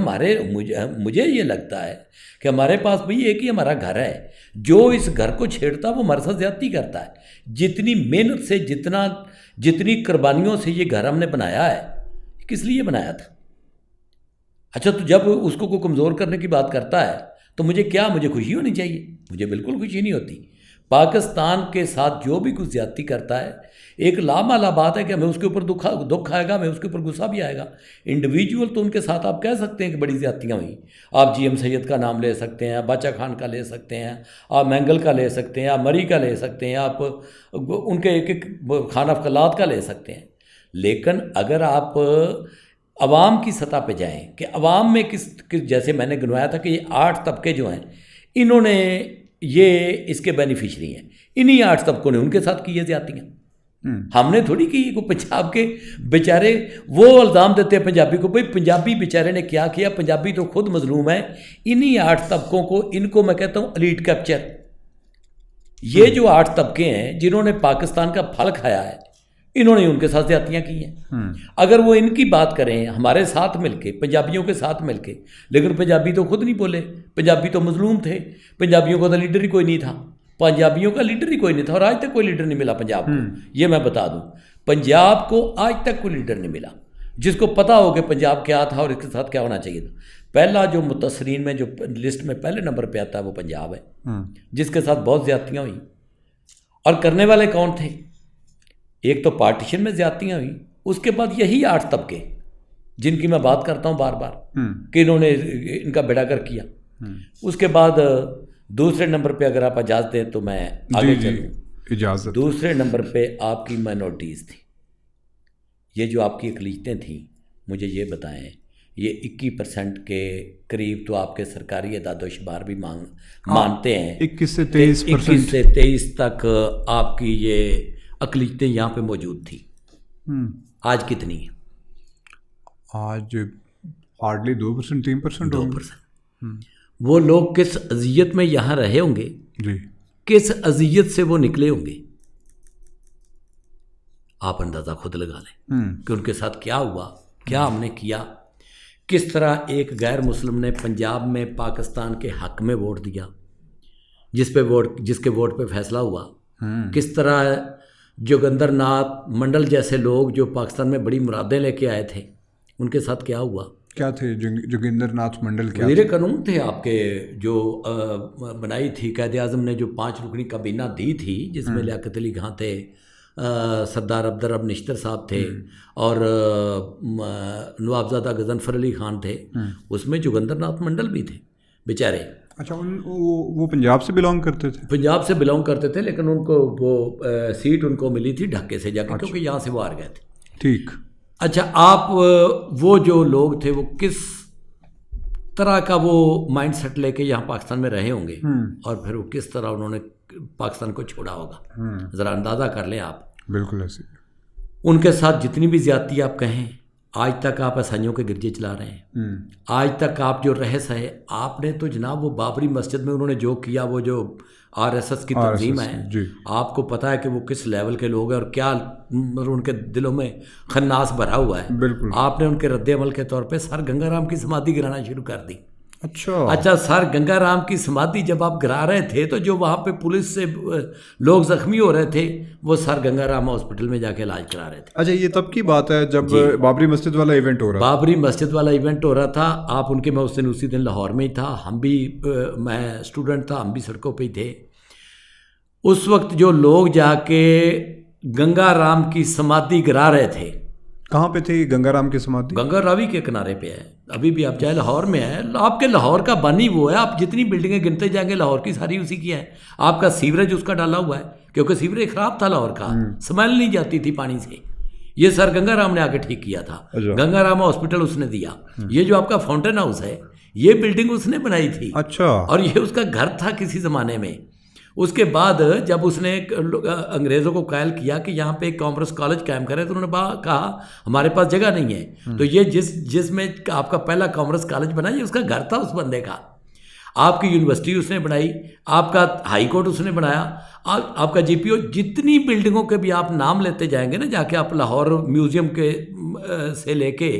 मुझे ये लगता है कि हमारे पास भाई एक ही हमारा घर है। जो इस घर को छेड़ता वो हमारे साथ ज़्यादती करता है। जितनी मेहनत से, जितनी कुर्बानियों से ये घर हमने बनाया है, किस लिए बनाया था? अच्छा, तो जब उसको कोई कमज़ोर करने की बात करता है तो मुझे खुशी होनी चाहिए? मुझे बिल्कुल खुशी नहीं होती। पाकिस्तान के साथ जो भी कुछ ज़्यादती करता है, एक लामाला बात है कि हमें उसके ऊपर दुख आएगा, हमें उसके ऊपर गुस्सा भी आएगा। इंडिविजुअल तो उनके साथ आप कह सकते हैं कि बड़ी ज़्यादतियाँ हुई। आप GM सैयद का नाम ले सकते हैं, बादशाह खान का ले सकते हैं, आप मैंगल का ले सकते हैं, आप मरी का ले सकते हैं, आप उनके एक खान अफकलात का ले सकते हैं। लेकिन अगर आप अवाम की सतह पे जाएं कि अवाम में किस जैसे मैंने गिनवाया था कि ये 8 तबके जो हैं, इन्होंने ये इसके बेनिफिशरी हैं, इन्हीं 8 तबकों ने उनके साथ की है ज़्यादतियाँ। हमने थोड़ी की। को पंजाब के बेचारे वो इल्ज़ाम देते हैं पंजाबी को, भाई पंजाबी बेचारे ने क्या किया, पंजाबी तो खुद मजलूम है। इन्हीं 8 तबकों को, इनको मैं कहता हूँ एलीट कैप्चर। ये जो 8 तबके हैं जिन्होंने पाकिस्तान का फल खाया है, इन्होंने उनके साथ ज्यादतियाँ की हैं। अगर वो इनकी बात करें हमारे साथ मिलके, पंजाबियों के साथ मिलके, लेकिन पंजाबी तो खुद नहीं बोले, पंजाबी तो मजलूम थे, पंजाबियों का तो लीडर ही कोई नहीं था, पंजाबियों का लीडर ही कोई नहीं था, और आज तक कोई लीडर नहीं मिला पंजाब को। ये मैं बता दूं, पंजाब को आज तक कोई लीडर नहीं मिला जिसको पता हो कि पंजाब क्या था और इसके साथ क्या होना चाहिए था। पहला जो मुतसरीन में जो लिस्ट में पहले नंबर पे आता है वो पंजाब है, जिसके साथ बहुत ज्यादतियाँ हुई। और करने वाले कौन थे? एक तो पार्टीशन में ज्यादतियाँ हुई, उसके बाद यही 8 तबके जिनकी मैं बात करता हूँ बार बार कि इन्होंने इनका बेड़ागर किया। उसके बाद दूसरे नंबर पे अगर आप इजाज़त दें तो मैं आगे चलूँ। इजाज़त। दूसरे नंबर पे आपकी माइनॉरिटीज़ थी। ये जो आपकी अक़लियतें थीं, मुझे ये बताएं, ये 21% के करीब तो आपके सरकारी इदाद-ओ-शुमार भी मानते हैं 21 से 23%। 21 से 23 तक आपकी ये अक़लियतें यहाँ पे मौजूद थी। आज कितनी है? आज हार्डली 2%, 3% 2%। वो लोग किस अज़ियत में यहाँ रहे होंगे जी, किस अज़ियत से वो निकले होंगे, आप अंदाज़ा खुद लगा लें कि उनके साथ क्या हुआ, क्या हमने किया। किस तरह एक गैर मुस्लिम ने पंजाब में पाकिस्तान के हक में वोट दिया, जिसके वोट पे फैसला हुआ। किस तरह जोगिंदर नाथ मंडल जैसे लोग जो पाकिस्तान में बड़ी मुरादें लेके आए थे, उनके साथ क्या हुआ। क्या थे जोगिंदर नाथ मंडल? क्या वज़ीर कानून थे आपके, जो बनाई थी कायदे आज़म ने, जो 5 रुकनी काबीना दी थी, जिसमें लियाकत अली खां थे, सरदार अब्दुर्रब निश्तर साहब थे और नवाबजादा गजनफर अली खान थे। उसमें जोगिंदर नाथ मंडल भी थे बेचारे। अच्छा, वो पंजाब से बिलोंग करते थे? पंजाब से बिलोंग करते थे, लेकिन उनको वो सीट उनको मिली थी ढक्के से जाकर, क्योंकि यहाँ से वो हार गए थे। ठीक। अच्छा, आप वो जो लोग थे वो किस तरह का वो माइंड सेट लेके यहाँ पाकिस्तान में रहे होंगे और फिर वो किस तरह उन्होंने पाकिस्तान को छोड़ा होगा, ज़रा अंदाज़ा कर लें आप। बिल्कुल ऐसे। उनके साथ जितनी भी ज्यादती आप कहें, आज तक आप ईसाइयों के गिरजे चला रहे हैं। आज तक आप जो रहस्य है, आपने तो जनाब वो बाबरी मस्जिद में उन्होंने जो किया, वो जो आरएसएस की तंजीम है, आपको पता है कि वो किस लेवल के लोग हैं और क्या उनके दिलों में खन्नास भरा हुआ है। बिल्कुल। आपने उनके रद्द-ए-अमल के तौर पे सर गंगाराम की समाधि गिराना शुरू कर दी। अच्छा, सर गंगाराम की समाधि जब आप गिरा रहे थे तो जो वहाँ पे पुलिस से लोग जख्मी हो रहे थे, वो सर गंगाराम हॉस्पिटल में जाके इलाज करा रहे थे। अच्छा, ये तब की बात है जब बाबरी मस्जिद वाला इवेंट हो रहा था? बाबरी मस्जिद वाला इवेंट हो रहा था। आप उनके, मैं उसी दिन लाहौर में ही था, हम भी, मैं स्टूडेंट था, हम भी सड़कों पे ही थे। उस वक्त जो लोग जाके गंगाराम की समाधि गिरा रहे थे। कहाँ पे थी गंगाराम की समाधि? गंगा रावी के किनारे पे है, अभी भी आप चाहे लाहौर में है। आपके लाहौर का बानी वो है, आप जितनी बिल्डिंगें गिनते जाएंगे लाहौर की सारी उसी की है। आपका सीवरेज उसका डाला हुआ है, क्योंकि सीवरेज खराब था लाहौर का, स्मेल नहीं जाती थी पानी से। ये सर गंगाराम ने आके ठीक किया था। गंगाराम हॉस्पिटल उसने दिया। ये जो आपका फाउंटेन हाउस है, ये बिल्डिंग उसने बनाई थी। अच्छा। और ये उसका घर था किसी ज़माने में। उसके बाद जब उसने अंग्रेज़ों को कायल किया कि यहाँ पे एक कॉमर्स कॉलेज कायम करें, तो उन्होंने कहा हमारे पास जगह नहीं है। तो ये जिसमें आपका पहला कॉमर्स कॉलेज बना, ये उसका घर था उस बंदे का। आपकी यूनिवर्सिटी उसने बनाई, आपका हाई कोर्ट उसने बनाया, आपका जीपीओ, जितनी बिल्डिंगों के भी आप नाम लेते जाएंगे ना, जाके आप लाहौर म्यूज़ियम के से लेके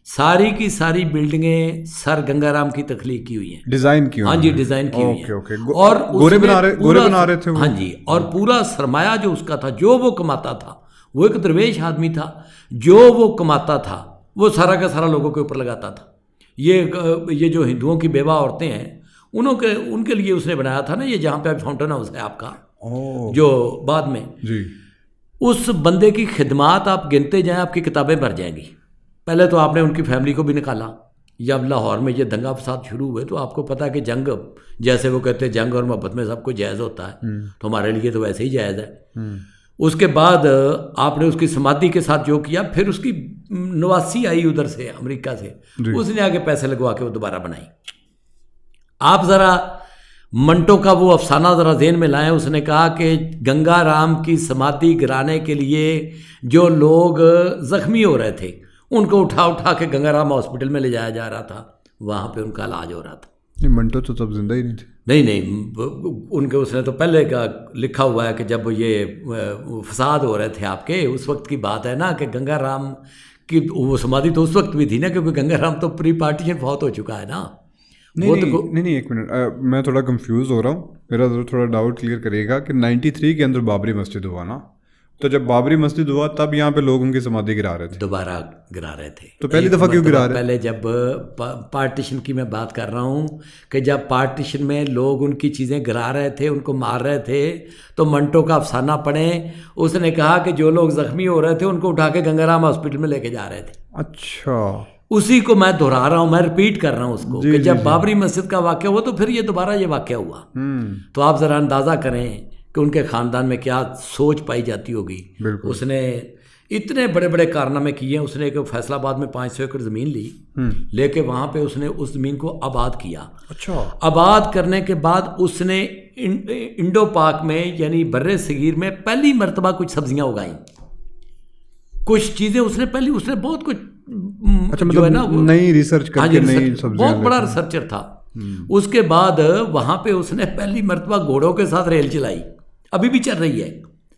सारी की सारी बिल्डिंगें सर गंगाराम की तख्लीक की हुई हैं, डिज़ाइन की हुई। हाँ जी, डिज़ाइन की हुई हैं। और गोरे बना रहे थे वो। हाँ जी, और पूरा सरमाया जो उसका था, जो वो कमाता था, वो एक दरवेश आदमी था, जो वो कमाता था वो सारा का सारा लोगों के ऊपर लगाता था। ये जो हिंदुओं की बेवा औरतें हैं, उनके लिए उसने बनाया था ना, ये जहाँ पे फाउंटेन हाउस है आपका, जो बाद में जी। उस बंदे की खिदमात आप गिनते जाएं, आपकी किताबें भर जाएंगी। पहले तो आपने उनकी फैमिली को भी निकाला। जब लाहौर में ये दंगा फसाद शुरू हुए तो आपको पता है कि जंग, जैसे वो कहते हैं जंग और मोहब्बत में सब कुछ जायज़ होता है, तो हमारे लिए तो वैसे ही जायज़ है। उसके बाद आपने उसकी समाधि के साथ जो किया, फिर उसकी नवासी आई उधर से, अमेरिका से, उसने आके पैसे लगवा के वो दोबारा बनाई। आप ज़रा मंटो का वो अफसाना ज़रा ज़हन में लाएं। उसने कहा कि गंगाराम की समाधि गिराने के लिए जो लोग ज़ख्मी हो रहे थे, उनको उठा उठा के गंगाराम हॉस्पिटल में ले जाया जा रहा था, वहाँ पे उनका इलाज हो रहा था। नहीं, मंटो तो तब जिंदा ही नहीं थे। नहीं, उनके उसने तो पहले का लिखा हुआ है कि जब ये फसाद हो रहे थे आपके, उस वक्त की बात है ना, कि गंगा राम की वो समाधि तो उस वक्त भी थी ना, क्योंकि गंगा राम तो प्री पार्टीशन फौत हो चुका है ना। नहीं वो नहीं, तो नहीं नहीं, एक मिनट, मैं थोड़ा कंफ्यूज हो रहा हूँ, मेरा थोड़ा डाउट क्लियर करिएगा कि 93 के अंदर बाबरी मस्जिद हुआ ना, तो जब बाबरी मस्जिद हुआ तब यहाँ पे लोग उनकी समाधि गिरा रहे थे, दोबारा गिरा रहे थे। तो पहली एक दफ़ा क्यों गिरा रहे? पहले जब पार्टीशन की मैं बात कर रहा हूँ, कि जब पार्टीशन में लोग उनकी चीज़ें गिरा रहे थे, उनको मार रहे थे, तो मंटो का अफसाना पढ़े, उसने कहा कि जो लोग ज़ख्मी हो रहे थे उनको उठा के गंगाराम हॉस्पिटल में लेके जा रहे थे। अच्छा, उसी को मैं दोहरा रहा हूँ, मैं रिपीट कर रहा हूँ उसको, जी, कि जी, जब जी। बाबरी मस्जिद का वाक़या हुआ तो फिर ये दोबारा ये वाक़या हुआ। तो आप ज़रा अंदाज़ा करें कि उनके ख़ानदान में क्या सोच पाई जाती होगी। बिल्कुल। उसने इतने बड़े बड़े कारनामे किए हैं। उसने एक फैसलाबाद में 500 एकड़ ज़मीन ली, लेके वहाँ पे उसने उस ज़मीन को आबाद किया। अच्छा, आबाद करने के बाद उसने इंडो पाक में यानी बर्रे सगीर में पहली मर्तबा कुछ सब्जियां उगाई, कुछ चीज़ें उसने पहली, उसने बहुत कुछ अच्छा, जो है ना मतलब नई रिसर्च हाँ करके जी, नई रिसर्च, सब्जियां बहुत बड़ा लेके। रिसर्चर था। उसके बाद वहाँ पे उसने पहली मर्तबा घोड़ों के साथ रेल चलाई, अभी भी चल रही है।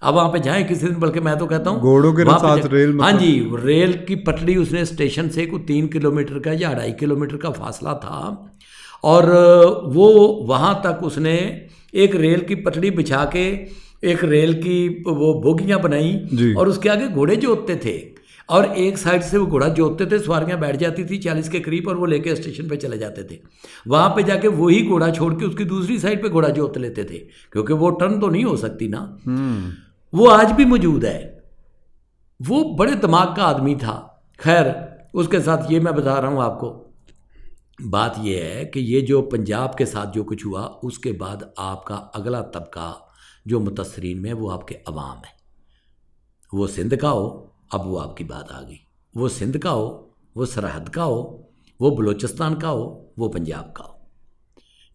अब वहाँ पे जाएं किसी दिन, बल्कि मैं तो कहता हूँ घोड़ों के वहाँ पे साथ रेल, हाँ मतलब? जी, रेल की पटड़ी उसने स्टेशन से कोई 3 किलोमीटर का या 2.5 किलोमीटर का फासला था, और वो वहाँ तक उसने एक रेल की पटड़ी बिछा के एक रेल की वो बोगियाँ बनाई, जी। और उसके आगे घोड़े जोतते थे, और एक साइड से वो घोड़ा जोतते थे, सवारियां बैठ जाती थी 40 के करीब, और वो लेके स्टेशन पे चले जाते थे। वहाँ पे जाके वही घोड़ा छोड़ के उसकी दूसरी साइड पे घोड़ा जोत लेते थे, क्योंकि वो टर्न तो नहीं हो सकती ना। वो आज भी मौजूद है। वो बड़े दिमाग का आदमी था। खैर, उसके साथ ये मैं बता रहा हूँ आपको, बात यह है कि ये जो पंजाब के साथ जो कुछ हुआ, उसके बाद आपका अगला तबका जो मुतसरीन में, वो आपके अवाम है। वो सिंध का हो, अब वो आपकी बात आ गई, वो सिंध का हो, वो सरहद का हो, वो बलूचिस्तान का हो, वो पंजाब का हो,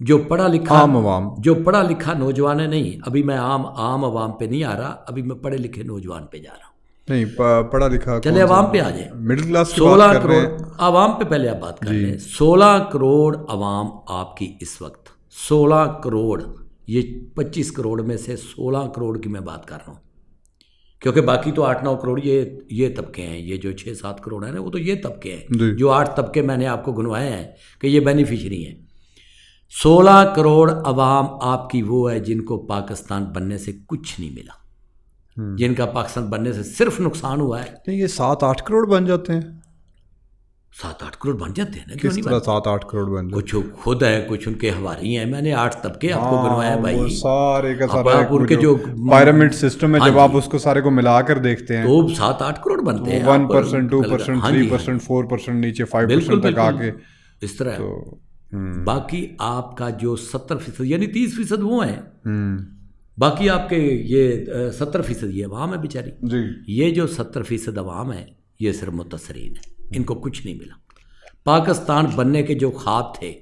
जो पढ़ा लिखा आम अवाम, जो पढ़ा लिखा नौजवान है। नहीं, अभी मैं आम अवाम पे नहीं आ रहा, अभी मैं पढ़े लिखे नौजवान पे जा रहा हूँ। नहीं पढ़ा लिखा, चले अवाम पे आ जाए। मिडिल क्लास की 16 बात कर रहे हैं। करोड़ अवाम पे पहले आप बात कर लें। 16 करोड़ अवाम आपकी इस वक्त, 16 करोड़, ये 25 करोड़ में से 16 करोड़ की मैं बात कर रहा हूँ, क्योंकि बाकी तो 8-9 करोड़ ये तबके हैं, ये जो 6-7 करोड़ हैं ना, वो तो ये तबके हैं। जो 8 तबके मैंने आपको गिनवाए हैं कि ये बेनिफिशरी हैं। 16 करोड़ अवाम आपकी वो है जिनको पाकिस्तान बनने से कुछ नहीं मिला, जिनका पाकिस्तान बनने से सिर्फ नुकसान हुआ है। नहीं, ये 7-8 करोड़ बन जाते हैं, 7-8 करोड़ बन जाते हैं ना, क्यों किस नहीं तरह बनते? 7-8 करोड़ बन जाते कुछ खुद है, कुछ उनके हवारी हैं। मैंने 8 तबके आपको गिनवाए हैं वो भाई। सारे का अब सारा आप उनके जो पिरामिड सिस्टम है, हाँ जब आप जी, उसको सारे को मिलाकर देखते हैं तो 7-8 करोड़ बनते हैं। 1%, 2%, हाँ जी, 3%, 4% नीचे 5% बिल्कुल तक आके, बिल्कुल इस तरह है। तो बाकी आपका जो 70% यानी 30% वो हैं, बाकी आपके ये 70% ये अवाम है बेचारी। जी, ये जो 70% अवाम है, ये सिर्फ मुतसरीन है, इनको कुछ नहीं मिला। पाकिस्तान बनने के जो ख्वाब थे,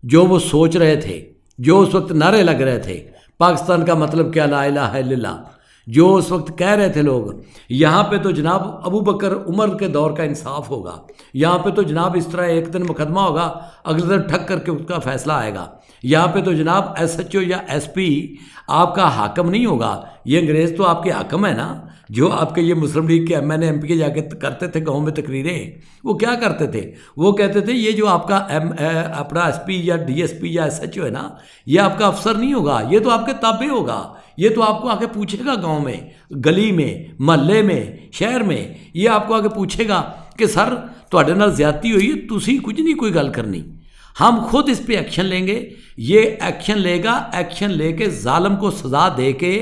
जो वो सोच रहे थे, जो उस वक्त नारे लग रहे थे, पाकिस्तान का मतलब क्या, ला इलाहा इल्लल्लाह, जो उस वक्त कह रहे थे लोग, यहाँ पे तो जनाब अबू बकर उमर के दौर का इंसाफ होगा, यहाँ पे तो जनाब इस तरह एक दिन मुकदमा होगा, अगले दिन ठक करके उसका फैसला आएगा, यहाँ पे तो जनाब SHO या SP आपका हाकम नहीं होगा, ये अंग्रेज़ तो आपके हाकम है ना। जो आपके ये मुस्लिम लीग के MNA MP के जाके करते थे गाँव में तकरीरें, वो क्या करते थे? वो कहते थे ये जो आपका अपना SP या DSP या SHO है ना, ये आपका अफसर नहीं होगा, ये तो आपके ताबे होगा, ये तो आपको आके पूछेगा गांव में, गली में, मोहल्ले में, शहर में, ये आपको आके पूछेगा कि सर तुहाडे नाल ज़्यादती हुई है, तुसी कुछ नहीं कोई गल करनी, हम खुद इस पे एक्शन लेंगे। ये एक्शन लेगा, एक्शन लेके जालिम को सज़ा दे के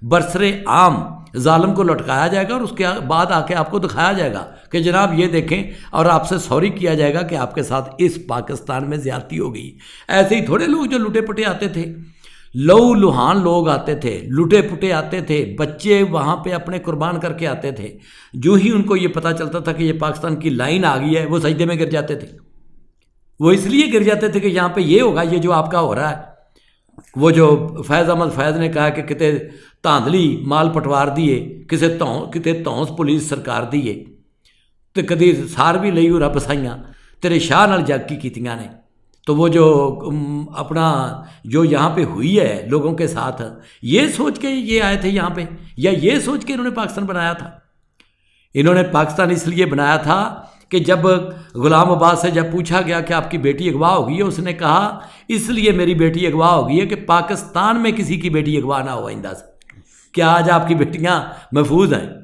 बरसरे आम जालिम को लटकाया जाएगा, और उसके बाद आके आपको दिखाया जाएगा कि जनाब ये देखें, और आपसे सॉरी किया जाएगा कि आपके साथ इस पाकिस्तान में ज़्यादती हो गई। ऐसे ही थोड़े लोग जो लुटे पुटे आते थे, लहू लुहान लोग आते थे, लुटे पुटे आते थे, बच्चे वहाँ पे अपने कुर्बान करके आते थे। जो ही उनको ये पता चलता था कि ये पाकिस्तान की लाइन आ गई है, वो सजदे में गिर जाते थे। वो इसलिए गिर जाते थे कि यहाँ पे ये होगा, ये जो आपका हो रहा है। वो जो फैज़ अहमद फैज़ ने कहा कि किते धांधली माल पटवार दिए, किते धौंस पुलिस सरकार दिए, तो कदी सार भी लई रब साइयां तेरे शाह नाल जग की कीतियां ने। तो वो जो अपना जो यहाँ पे हुई है लोगों के साथ, ये सोच के ये आए थे यहाँ पे, या ये सोच के इन्होंने पाकिस्तान बनाया था? इन्होंने पाकिस्तान इसलिए बनाया था कि जब गुलाम अब्बास से जब पूछा गया कि आपकी बेटी अगवा हो गई है, उसने कहा इसलिए मेरी बेटी अगवा हो गई है कि पाकिस्तान में किसी की बेटी अगवा ना हो आइंदा से। क्या आज आपकी बेटियां महफूज हैं?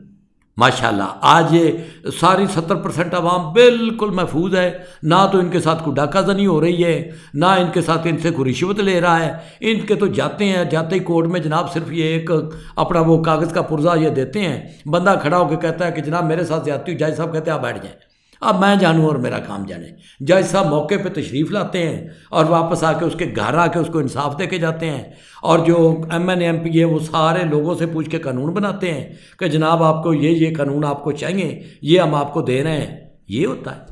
माशाल्लाह, आज ये सारी 70% आवाम बिल्कुल महफूज है। ना तो इनके साथ कोई डाकाजनी हो रही है, ना इनके साथ इनसे कोई रिश्वत ले रहा है। इनके तो जाते हैं, जाते ही कोर्ट में जनाब सिर्फ ये एक अपना वो कागज़ का पुर्जा ये देते हैं, बंदा खड़ा होकर कहता है कि जनाब मेरे साथ ज्यादती हुई, जज साहब कहते हैं आप बैठ जाएँ, अब मैं जानूँ और मेरा काम जाने। जज साहब मौके पे तशरीफ़ लाते हैं और वापस आके उसके घर आके उसको इंसाफ दे के जाते हैं। और जो MNA MP है वो सारे लोगों से पूछ के कानून बनाते हैं कि जनाब आपको ये कानून आपको चाहिए, ये हम आपको दे रहे हैं। ये होता है।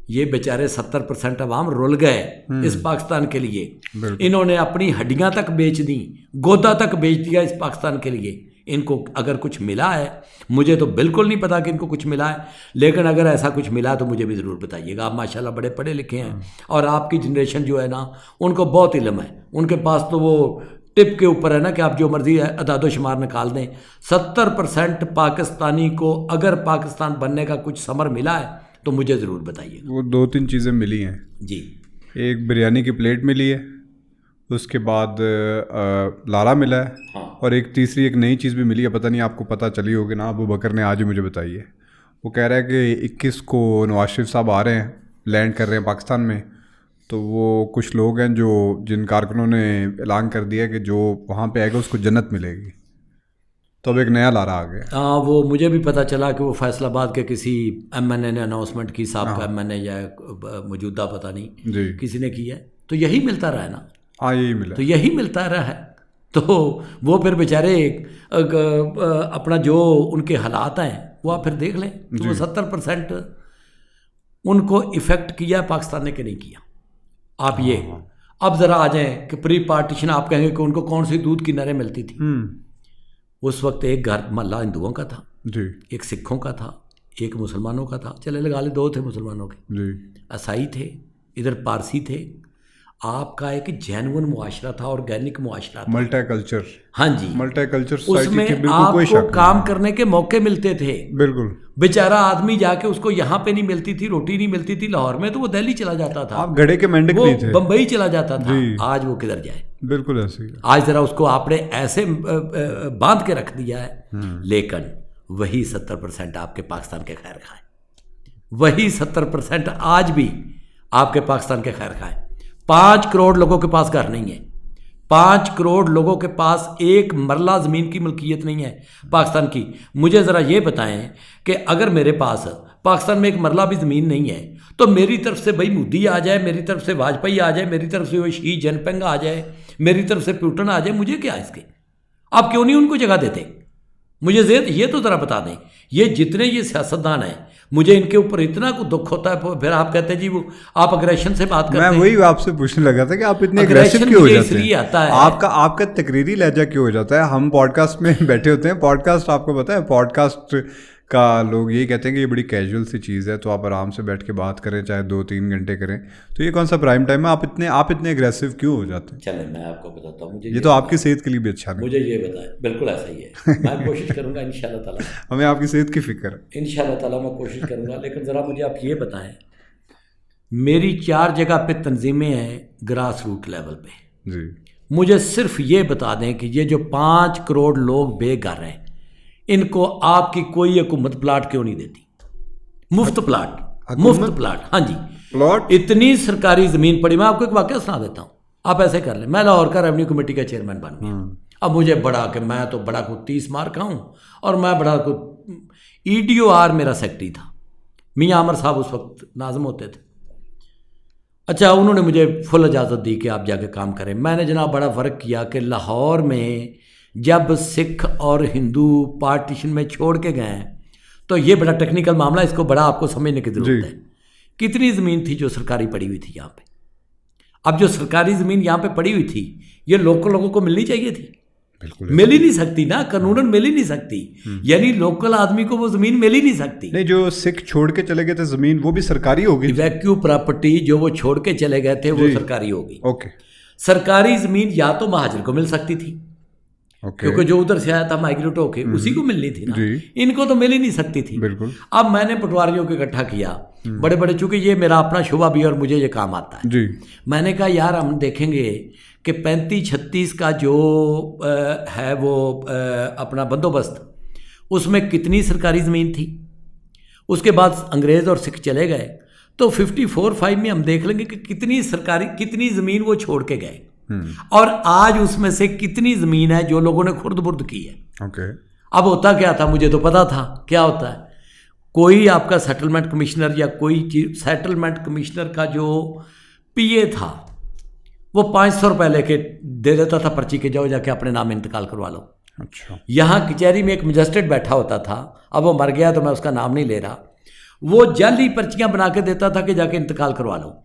ये बेचारे 70% अवाम रुल गए इस पाकिस्तान के लिए। इन्होंने अपनी हड्डियाँ तक बेच दी, गोदा तक बेच दिया इस पाकिस्तान के लिए। इनको अगर कुछ मिला है, मुझे तो बिल्कुल नहीं पता कि इनको कुछ मिला है, लेकिन अगर ऐसा कुछ मिला तो मुझे भी ज़रूर बताइएगा। आप माशाल्लाह बड़े पढ़े लिखे हैं और आपकी जनरेशन जो है ना उनको बहुत इल्म है। उनके पास तो वो टिप के ऊपर है ना कि आप जो मर्जी अदादो शुमार निकाल दें। 70% पाकिस्तानी को अगर पाकिस्तान बनने का कुछ समर मिला है तो मुझे ज़रूर बताइएगा। वो 2-3 चीज़ें मिली हैं जी। एक बिरयानी की प्लेट मिली है, उसके बाद लारा मिला है, हाँ। और एक तीसरी एक नई चीज़ भी मिली है, पता नहीं आपको पता चली होगी ना, अबू बकर ने आज ही मुझे बताई है। वो कह रहा है कि 21 को नवाज शरीफ साहब आ रहे हैं, लैंड कर रहे हैं पाकिस्तान में। तो वो कुछ लोग हैं जो जिन कारकुनों ने ऐलान कर दिया कि जो वहाँ पे आएगा उसको जन्नत मिलेगी। तो अब एक नया लारा आ गया। हाँ, वो मुझे भी पता चला कि वो फैसलाबाद के किसी MNA ने अनाउंसमेंट की, साहब का MNA या मौजूदा पता नहीं जी, किसी ने की है। तो यही मिलता रहा है ना। हाँ यही मिला। तो यही मिलता रहा है। तो वो फिर बेचारे अपना जो उनके हालात हैं वो आप फिर देख लें। तो वो 70% उनको इफ़ेक्ट किया पाकिस्तान ने कि नहीं किया। आप ये अब ज़रा आ जाएं कि प्री पार्टीशन आप कहेंगे कि उनको कौन सी दूध की नहरें मिलती थी। उस वक्त एक घर महल्ला हिंदुओं का था जी, एक सिखों का था, एक मुसलमानों का था। चले लगा ले 2 थे मुसलमानों के, जी, ईसाई थे, इधर पारसी थे। आपका एक जेन्युइन मुआशरा था, ऑर्गेनिक मुआशरा था, मल्टी कल्चर। हाँ जी, मल्टी कल्चर सोसाइटी उसमें के बिल्कुल कोई आपको शक काम करने के मौके मिलते थे। बिल्कुल। बेचारा आदमी जाके उसको यहाँ पे नहीं मिलती थी, रोटी नहीं मिलती थी लाहौर में, तो वो दिल्ली चला जाता था। आप घड़े के मेंढक वो नहीं थे, बम्बई चला जाता था। जी। आज वो किधर जाए? बिल्कुल ऐसे ही। आज जरा उसको आपने ऐसे बांध के रख दिया है। लेकिन वही 70% आपके पाकिस्तान के खैर खाए, वही 70% आज भी आपके पाकिस्तान के खैर खाए। 5 करोड़ लोगों के पास घर नहीं है, 5 करोड़ लोगों के पास एक मरला ज़मीन की मलकियत नहीं है पाकिस्तान की। मुझे ज़रा ये बताएं कि अगर मेरे पास पाकिस्तान में एक मरला भी ज़मीन नहीं है तो मेरी तरफ से भाई मोदी आ जाए, मेरी तरफ से वाजपेयी आ जाए, मेरी तरफ से वो शी जिनपिंग आ जाए, मेरी तरफ से पुतिन आ जाए, मुझे क्या इसके? आप क्यों नहीं उनको जगह देते? मुझे ये तो ज़रा बता दें। ये जितने ये सियासतदान हैं, मुझे इनके ऊपर इतना कुछ दुख होता है। फिर आप कहते हैं जी वो आप अग्रेशन से बात करते हैं। मैं वही आपसे पूछने लगा था कि आप इतने अग्रेसिव क्यों हो जाते हैं? आता है आपका तकरीरी लहजा क्यों हो जाता है? हम पॉडकास्ट में बैठे होते हैं, पॉडकास्ट आपको पता है, पॉडकास्ट का लोग यही कहते हैं कि ये बड़ी कैजुअल सी चीज़ है, तो आप आराम से बैठ के बात करें, चाहे 2-3 घंटे करें। तो ये कौन सा प्राइम टाइम है? आप इतने अग्रेसिव क्यों हो जाते हैं? चलें मैं आपको बताता हूँ। मुझे ये तो आपकी सेहत के लिए भी अच्छा नहीं। मुझे ये बताएं। बिल्कुल ऐसा ही है। मैं कोशिश करूँगा इंशाल्लाह ताला। हमें आपकी सेहत की फिक्र है। इंशाल्लाह ताला मैं कोशिश करूँगा। लेकिन ज़रा मुझे आप ये बताएं, मेरी 4 जगह पे तंजीमें हैं ग्रास रूट लेवल पे। जी, मुझे सिर्फ ये बता दें कि ये जो 5 करोड़ लोग बेघर हैं, इनको आपकी कोई हुकूमत प्लाट क्यों नहीं देती? मुफ्त प्लाट, मुफ्त प्लाट। हाँ जी, प्लॉट। इतनी सरकारी ज़मीन पड़ी। मैं आपको एक वाक़या सुना देता हूँ, आप ऐसे कर लें। मैं लाहौर का रेवेन्यू कमेटी का चेयरमैन बन गया। अब मुझे बड़ा कि मैं तो बड़ा को 30 मार का हूँ, और मैं बड़ा को EDOR मेरा सेक्रेटरी था, मियाँ आमर साहब उस वक्त नाज़िम होते थे। अच्छा, उन्होंने मुझे फुल इजाज़त दी कि आप जाके काम करें। मैंने जनाब बड़ा फ़र्क किया कि लाहौर में जब सिख और हिंदू पार्टीशन में छोड़ के गए हैं, तो ये बड़ा टेक्निकल मामला, इसको बड़ा आपको समझने की ज़रूरत है। कितनी ज़मीन थी जो सरकारी पड़ी हुई थी यहाँ पे? अब जो सरकारी ज़मीन यहाँ पे पड़ी हुई थी, ये लोकल लोगों को मिलनी चाहिए थी। बिल्कुल मिल ही नहीं सकती ना, कानूनन मिल ही नहीं सकती। यानी लोकल आदमी को वो ज़मीन मिल ही नहीं सकती। नहीं, जो सिख छोड़ के चले गए थे ज़मीन, वो भी सरकारी होगी। वैक्यू प्रॉपर्टी जो वो छोड़ के चले गए थे वो सरकारी होगी। ओके सरकारी ज़मीन या तो महाजर को मिल सकती थी, ओके क्योंकि जो उधर से आया था माइग्रेट होके उसी को मिलनी थी ना, इनको तो मिल ही नहीं सकती थी। बिल्कुल। अब मैंने पटवारियों को इकट्ठा किया, बड़े बड़े, चूंकि ये मेरा अपना शुबा भी और मुझे ये काम आता है जी। मैंने कहा यार हम देखेंगे कि 35-36 का जो है वो अपना बंदोबस्त, उसमें कितनी सरकारी ज़मीन थी। उसके बाद अंग्रेज़ और सिख चले गए तो 54-5 में हम देख लेंगे कि कितनी ज़मीन वो छोड़ के गए और आज उसमें से कितनी ज़मीन है जो लोगों ने खुर्द बुर्द की है। ओके। अब होता क्या था, मुझे तो पता था क्या होता है। कोई आपका सेटलमेंट कमिश्नर या कोई चीज, सेटलमेंट कमिश्नर का जो पीए था वो 500 रुपये लेके दे देता था पर्ची के, जाओ जाके अपने नाम इंतकाल करवा लो। अच्छा। यहाँ कचहरी में एक मजिस्ट्रेट बैठा होता था, अब वो मर गया तो मैं उसका नाम नहीं ले रहा, वो जाली पर्चियाँ बना के देता था कि जाके इंतकाल करवा लो।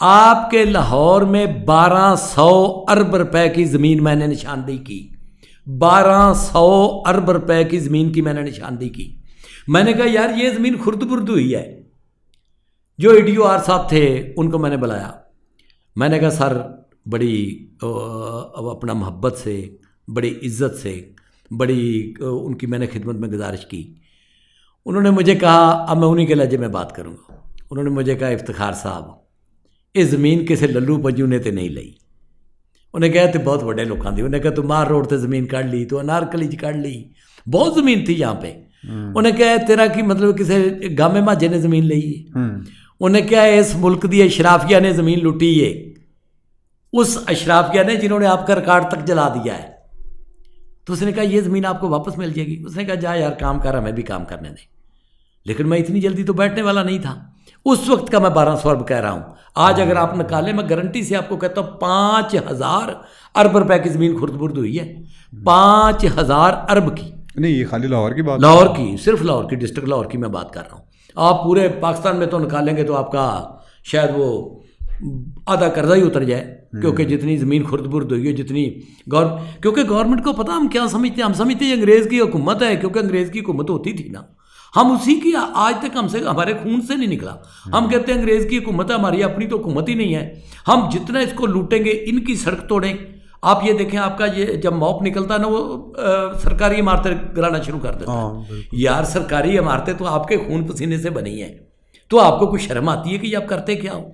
आपके लाहौर में 1200 अरब रुपए की ज़मीन मैंने निशानदेही की, 1200 अरब रुपए की ज़मीन की मैंने निशानदेही की। मैंने कहा यार ये ज़मीन खुर्द बुर्द हुई है। जो EDOR साहब थे उनको मैंने बुलाया, मैंने कहा सर बड़ी अपना मोहब्बत से, बड़ी इज़्ज़त से, बड़ी उनकी मैंने खिदमत में गुजारिश की। उन्होंने मुझे कहा, अब मैं उन्हीं के लहजे में बात करूँगा, उन्होंने मुझे कहा इफ्तिखार साहब ये ज़मीन किसी लल्लू पंजू ने तो नहीं ली। उन्हें कहा तो बहुत बड़े लोगों की, उन्हें कहा तू मार रोड से ज़मीन काढ़ ली, तो अनारकली च काढ़ ली, बहुत ज़मीन थी यहाँ पे। उन्हें कहा तेरा की मतलब किसी गामे माजे ने ज़मीन ली है। उन्हें कहा इस मुल्क की अशराफिया ने ज़मीन लुटी है, उस अशराफिया ने जिन्होंने आपका रिकॉर्ड तक जला दिया है। तो उसने कहा ये ज़मीन आपको वापस मिल जाएगी। उसने कहा जा यार काम कर, हमें भी काम करने दें। लेकिन मैं इतनी जल्दी तो बैठने वाला नहीं था। उस वक्त का मैं 1200 अरब कह रहा हूँ, आज अगर आप निकालें, मैं गारंटी से आपको कहता हूँ 5000 अरब रुपए की ज़मीन खुर्द बुर्द हुई है, 5000 अरब की। नहीं, ये खाली लाहौर की बात, लाहौर की, सिर्फ लाहौर की, डिस्ट्रिक्ट लाहौर की मैं बात कर रहा हूँ। आप पूरे पाकिस्तान में तो निकालेंगे तो आपका शायद वो आधा कर्जा ही उतर जाए, क्योंकि जितनी ज़मीन खुर्द बुर्द हुई है, जितनी क्योंकि गवर्नमेंट को पता हम क्या समझते हैं, हम समझते हैं अंग्रेज़ की हुकूमत है, क्योंकि अंग्रेज़ की हुकूमत होती थी ना, हम उसी की आज तक हमसे हमारे खून से नहीं निकला। हम कहते हैं अंग्रेज़ की हुकूमत है, हमारी अपनी तो हुकूमत ही नहीं है। हम जितना इसको लूटेंगे, इनकी सड़क तोड़ें। आप ये देखें, आपका ये जब मॉप निकलता है ना, वो सरकारी इमारतें गिराना शुरू कर देता है। यार सरकारी इमारतें तो आपके खून पसीने से बनी है, तो आपको कुछ शर्म आती है कि ये आप करते क्या हो?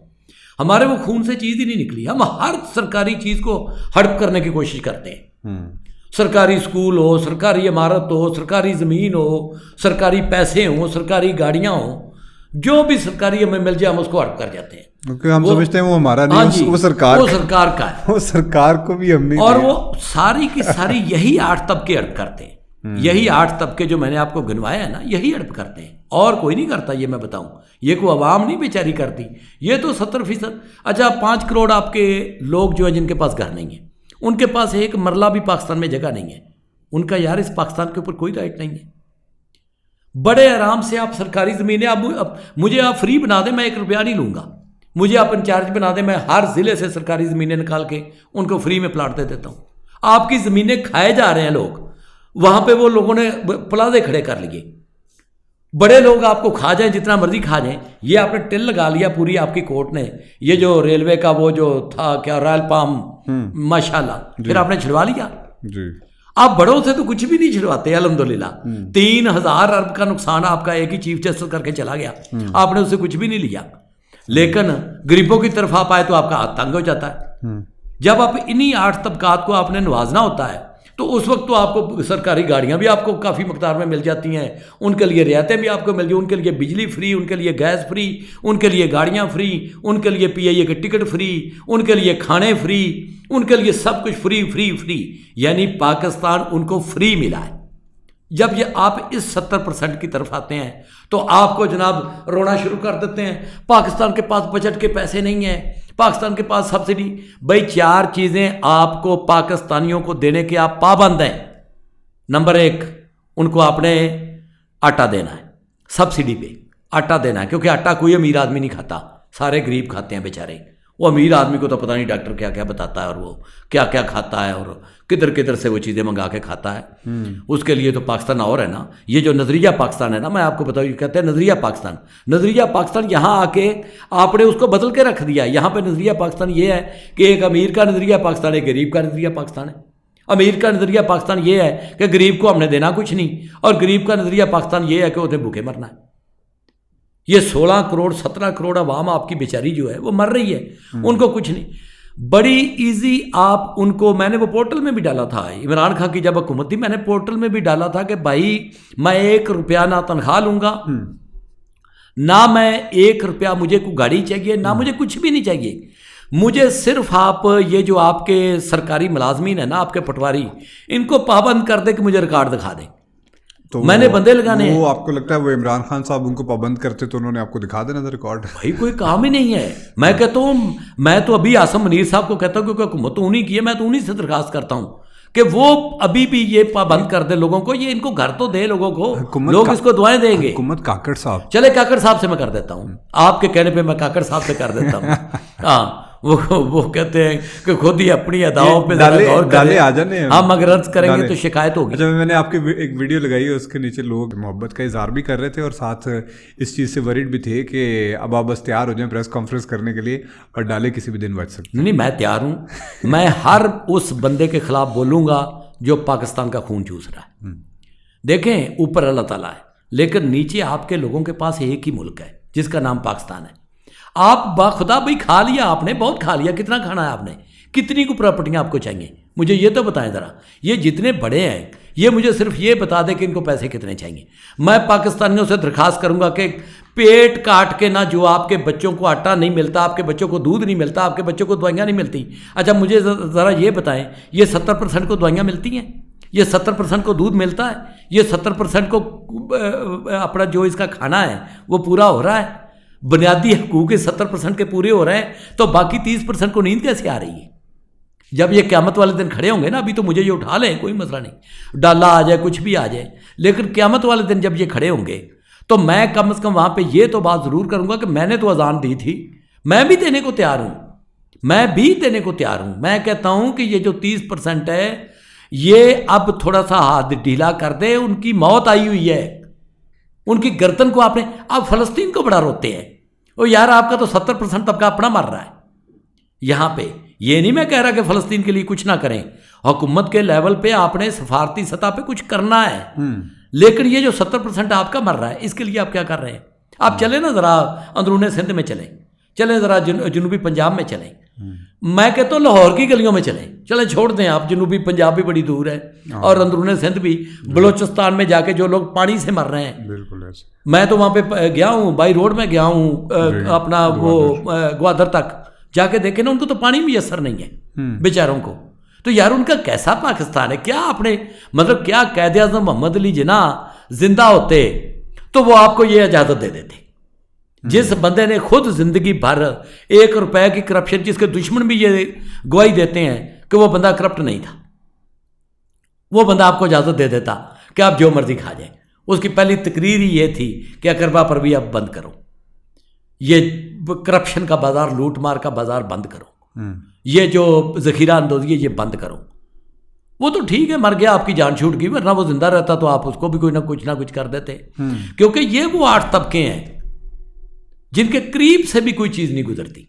हमारे वो खून से चीज़ ही नहीं निकली। हम हर सरकारी चीज़ को हड़प करने की कोशिश करते हैं। सरकारी स्कूल हो, सरकारी इमारत हो, सरकारी ज़मीन हो, सरकारी पैसे हो, सरकारी गाड़ियाँ हो, जो भी सरकारी हमें मिल जाए हम उसको हड़प कर जाते हैं, क्योंकि हम समझते हैं वो हमारा नहीं, वो सरकार का है, वो सरकार को भी हमने। और वो सारी की सारी यही 8 तबके हड़प करते हैं। यही 8 तबके जो मैंने आपको गिनवाया है ना, यही हड़प करते हैं, और कोई नहीं करता। ये मैं बताऊं, ये कोई अवाम नहीं बेचारी करती, ये तो 70%। अच्छा, 5 करोड़ आपके लोग जो हैं जिनके पास घर नहीं है, उनके पास एक मरला भी पाकिस्तान में जगह नहीं है, उनका यार इस पाकिस्तान के ऊपर कोई राइट नहीं है। बड़े आराम से आप सरकारी ज़मीनें, आप मुझे आप फ्री बना दें, मैं 1 रुपया नहीं लूँगा। मुझे आप इंचार्ज बना दें, मैं हर ज़िले से सरकारी ज़मीनें निकाल के उनको फ्री में प्लाट दे देता हूँ। आपकी ज़मीनें खाए जा रहे हैं लोग, वहाँ पे वो लोगों ने प्लाजे खड़े कर लिए। बड़े लोग आपको खा जाएं, जितना मर्जी खा जाएं। ये आपने टिल लगा लिया पूरी आपकी कोर्ट ने, ये जो रेलवे का वो जो था क्या रॉयल पाम, माशाल्लाह, फिर आपने छिड़वा लिया जी। आप बड़ों से तो कुछ भी नहीं छिड़वाते अल्हम्दुलिल्लाह। 3000 अरब का नुकसान आपका एक ही चीफ जस्टिस करके चला गया, आपने उससे कुछ भी नहीं लिया। लेकिन गरीबों की तरफ आप आए तो आपका हाथ तंग हो जाता है। जब आप इन्हीं 8 तबकात को आपने नवाजना होता है, तो उस वक्त तो आपको सरकारी गाड़ियां भी आपको काफ़ी मकदार में मिल जाती हैं, उनके लिए रियायतें भी आपको मिल जाती, उनके लिए बिजली फ्री, उनके लिए गैस फ्री, उनके लिए गाड़ियां फ्री, उनके लिए PIA के टिकट फ्री, उनके लिए खाने फ्री, उनके लिए सब कुछ फ्री फ्री फ्री। यानी पाकिस्तान उनको फ्री मिला है। जब ये आप इस 70% की तरफ आते हैं तो आपको जनाब रोना शुरू कर देते हैं, पाकिस्तान के पास बजट के पैसे नहीं हैं, पाकिस्तान के पास सब्सिडी। भाई 4 चीज़ें आपको पाकिस्तानियों को देने के आप पाबंद हैं। नंबर 1, उनको आपने आटा देना है, सब्सिडी पे आटा देना है, क्योंकि आटा कोई अमीर आदमी नहीं खाता, सारे गरीब खाते हैं बेचारे। वो अमीर आदमी को तो पता नहीं डॉक्टर क्या क्या बताता है और वो क्या क्या खाता है और किधर किधर से वो चीज़ें मंगा के खाता है। उसके लिए तो पाकिस्तान और है ना, ये जो नज़रिया पाकिस्तान है ना, मैं आपको बताऊँ, कहते हैं नज़रिया पाकिस्तान। नज़रिया पाकिस्तान यहाँ आके आपने उसको बदल के रख दिया। यहाँ पे नज़रिया पाकिस्तान ये है कि एक अमीर का नज़रिया पाकिस्तान है, गरीब का नज़रिया पाकिस्तान है। अमीर का नज़रिया पाकिस्तान ये है कि गरीब को हमने देना कुछ नहीं, और गरीब का नज़रिया पाकिस्तान ये है कि उन्हें भूखे मरना है। ये 16 करोड़ 17 करोड़ आवाम आपकी बेचारी जो है वो मर रही है, उनको कुछ नहीं। बड़ी इजी आप उनको, मैंने वो पोर्टल में भी डाला था, इमरान खान की जब हुकूमत थी मैंने पोर्टल में भी डाला था कि भाई मैं 1 रुपया ना तनख्वाह लूँगा, ना मैं 1 रुपया, मुझे कोई गाड़ी चाहिए ना मुझे कुछ भी नहीं चाहिए। मुझे सिर्फ आप ये जो आपके सरकारी मुलाजमीन है ना, आपके पटवारी, इनको पाबंद कर दे कि मुझे रिकॉर्ड दिखा दें, तो मैंने बंदे लगाने वो आपको लगता है वो इमरान खान साहब उनको पाबंद करते तो उन्होंने आपको दिखा देना था रिकॉर्ड? भाई कोई काम ही नहीं है। मैं कहता हूँ, मैं तो अभी आसम मुनीर साहब को कहता हूँ, क्योंकि हुकूमत तो उन्हीं की है, मैं तो उन्हीं से दरखास्त करता हूँ कि वो अभी भी ये पाबंद कर दे लोगों को, ये इनको घर तो दे लोगों को, लोग इसको दुआएं देंगे। हुकूमत काकड़ साहब, चले काकड़ साहब से मैं कर देता हूँ, आपके कहने पे मैं काकड़ साहब से कर देता हूँ। हाँ, वो कहते हैं कि खुद ही अपनी अदाओं पे डाले आ जाने, हम अगर अर्ज करेंगे तो शिकायत होगी। अच्छा, मैंने आपकी एक वीडियो लगाई है, उसके नीचे लोग मोहब्बत का इजहार भी कर रहे थे और साथ इस चीज़ से वरीड भी थे कि अब आप बस तैयार हो जाएं प्रेस कॉन्फ्रेंस करने के लिए और डाले किसी भी दिन बच सकते। नहीं, मैं तैयार हूँ। मैं हर उस बंदे के खिलाफ बोलूँगा जो पाकिस्तान का खून चूस रहा है। देखें, ऊपर अल्लाह ताला है, लेकिन नीचे आपके लोगों के पास एक ही मुल्क है जिसका नाम पाकिस्तान है। आप बाखुदा भाई खा लिया आपने, बहुत खा लिया, कितना खाना है आपने, कितनी को प्रॉपर्टियाँ आपको चाहिए, मुझे ये तो बताएं ज़रा। ये जितने बड़े हैं ये मुझे सिर्फ ये बता दें कि इनको पैसे कितने चाहिए। मैं पाकिस्तानियों से दरख्वास्त करूँगा कि पेट काट के ना, जो आपके बच्चों को आटा नहीं मिलता, आपके बच्चों को दूध नहीं मिलता, आपके बच्चों को दवाइयाँ नहीं मिलती, अच्छा मुझे ज़रा ये बताएं, ये 70% को दवाइयाँ मिलती हैं, ये 70% को दूध मिलता है, ये 70% को अपना जो इसका खाना है वो पूरा हो रहा है, बुनियादी हकूक़ 70% के पूरे हो रहे हैं, तो बाकी 30% को नींद कैसे आ रही है? जब ये क़यामत वाले दिन खड़े होंगे ना, अभी तो मुझे ये उठा लें, कोई मसला नहीं, डाला आ जाए, कुछ भी आ जाए, लेकिन क़यामत वाले दिन जब ये खड़े होंगे तो मैं कम से कम वहाँ पे ये तो बात ज़रूर करूँगा कि मैंने तो अजान दी थी, मैं भी देने को तैयार हूँ, मैं भी देने को तैयार हूँ। मैं कहता हूँ कि ये जो 30% है ये अब थोड़ा सा हाथ ढीला कर दे, उनकी मौत आई हुई है, उनकी गर्दन को आपने, आप फ़लस्तीन को बड़ा रोते हैं, ओ यार आपका तो 70% तबका अपना मर रहा है यहाँ पे। ये नहीं मैं कह रहा कि फ़लस्तीन के लिए कुछ ना करें, हुकूमत के लेवल पे आपने सफारती सतह पे कुछ करना है, लेकिन ये जो 70% आपका मर रहा है, इसके लिए आप क्या कर रहे हैं? आप चले ना ज़रा अंदरूनी सिंध में चलें ज़रा जनूबी पंजाब में चलें, मैं कहता हूँ लाहौर की गलियों में चलें, छोड़ दें आप, जनूबी पंजाब भी बड़ी दूर है और अंदरूनी सिंध भी, बलोचिस्तान में जाके जो लोग पानी से मर रहे हैं, बिल्कुल ऐसे। मैं तो वहाँ पे गया हूँ, बाई रोड में गया हूँ, अपना वो ग्वादर तक जाके देखे ना, उनको तो पानी मुयसर नहीं है बेचारों को। तो यार उनका कैसा पाकिस्तान है? क्या आपने मतलब क्या कैद आज़म मोहम्मद अली जिन्ना जिंदा होते तो वो आपको ये इजाज़त दे देते? जिस बंदे ने खुद जिंदगी भर 1 रुपए की करप्शन, जिसके दुश्मन भी ये गवाही देते हैं कि वो बंदा करप्ट नहीं था, वो बंदा आपको इजाज़त दे देता कि आप जो मर्जी खा जाए। उसकी पहली तकरीर ही ये थी कि अकरबा पर भी आप बंद करो, ये करप्शन का बाजार, लूट मार का बाजार बंद करो, ये जो ज़ख़ीरा अंदोज़ी है ये बंद करो। वो तो ठीक है, मर गया, आपकी जान छूट गई, वरना वो जिंदा रहता तो आप उसको भी कोई ना कुछ कर देते। क्योंकि ये वो 8 तबके हैं जिनके करीब से भी कोई चीज़ नहीं गुजरती,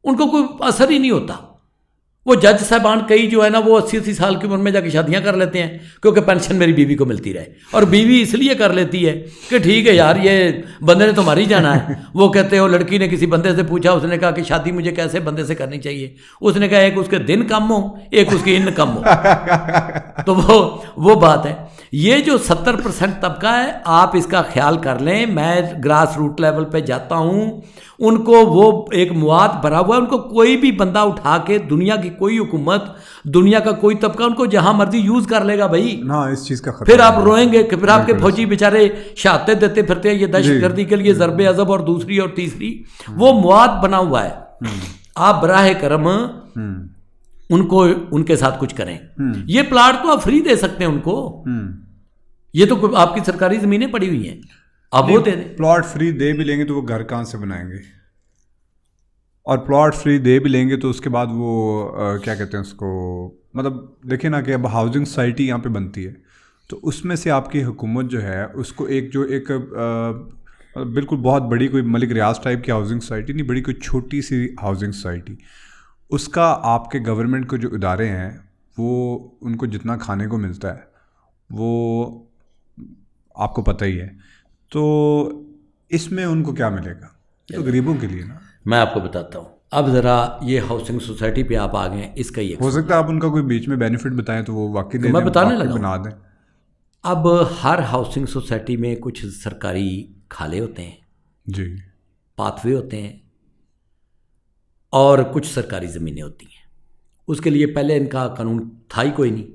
उनको कोई असर ही नहीं होता। वो जज साहबान कई जो है ना, वो 80-80 साल की उम्र में जाके शादियां कर लेते हैं क्योंकि पेंशन मेरी बीवी को मिलती रहे, और बीवी इसलिए कर लेती है कि ठीक है यार ये बंदे ने तो मर ही जाना है। वो कहते हो, लड़की ने किसी बंदे से पूछा, उसने कहा कि शादी मुझे कैसे बंदे से करनी चाहिए? उसने कहा एक उसके दिन कम हो, एक उसकी इन कम हो। तो वो बात है। ये जो 70% तबका है, आप इसका ख्याल कर लें। मैं ग्रास रूट लेवल पे जाता हूँ, उनको वो एक मुआद भरा हुआ है, उनको कोई भी बंदा उठा के, दुनिया की कोई हुकूमत, दुनिया का कोई तबका उनको जहां मर्जी यूज कर लेगा भाई ना, इस चीज का फिर आप रोएंगे कि फिर आपके फौजी बेचारे शहादतें देते फिरते हैं, ये दहशतगर्दी के लिए ज़रबे अज़ब और दूसरी और तीसरी, वो मुआद बना हुआ है। आप बराह करम उनको उनके साथ कुछ करें। ये प्लाट तो आप फ्री दे सकते हैं उनको, ये तो आपकी सरकारी ज़मीनें पड़ी हुई हैं, आप वो दे दें। प्लॉट फ्री दे भी लेंगे तो वो घर कहाँ से बनाएंगे? और प्लॉट फ्री दे भी लेंगे तो उसके बाद वो क्या कहते हैं उसको, मतलब देखिए ना कि अब हाउसिंग सोसाइटी यहाँ पे बनती है तो उसमें से आपकी हुकूमत जो है उसको एक बिल्कुल बहुत बड़ी कोई मलिक रियाज टाइप की हाउसिंग सोसाइटी नहीं, बड़ी कोई छोटी सी हाउसिंग सोसाइटी, उसका आपके गवर्नमेंट के जो इदारे हैं वो उनको जितना खाने को मिलता है वो आपको पता ही है, तो इसमें उनको क्या मिलेगा? ये तो गरीबों के लिए ना। मैं आपको बताता हूँ। अब ज़रा ये हाउसिंग सोसाइटी पे आप आ गए, इसका ये हो सकता है आप उनका कोई बीच में बेनिफिट बताएं तो वो वाकई तो मैं बताने लगा बना दें। अब हर हाउसिंग सोसाइटी में कुछ सरकारी खाले होते हैं जी, पाथवे होते हैं और कुछ सरकारी ज़मीनें होती हैं। उसके लिए पहले इनका कानून था ही कोई नहीं।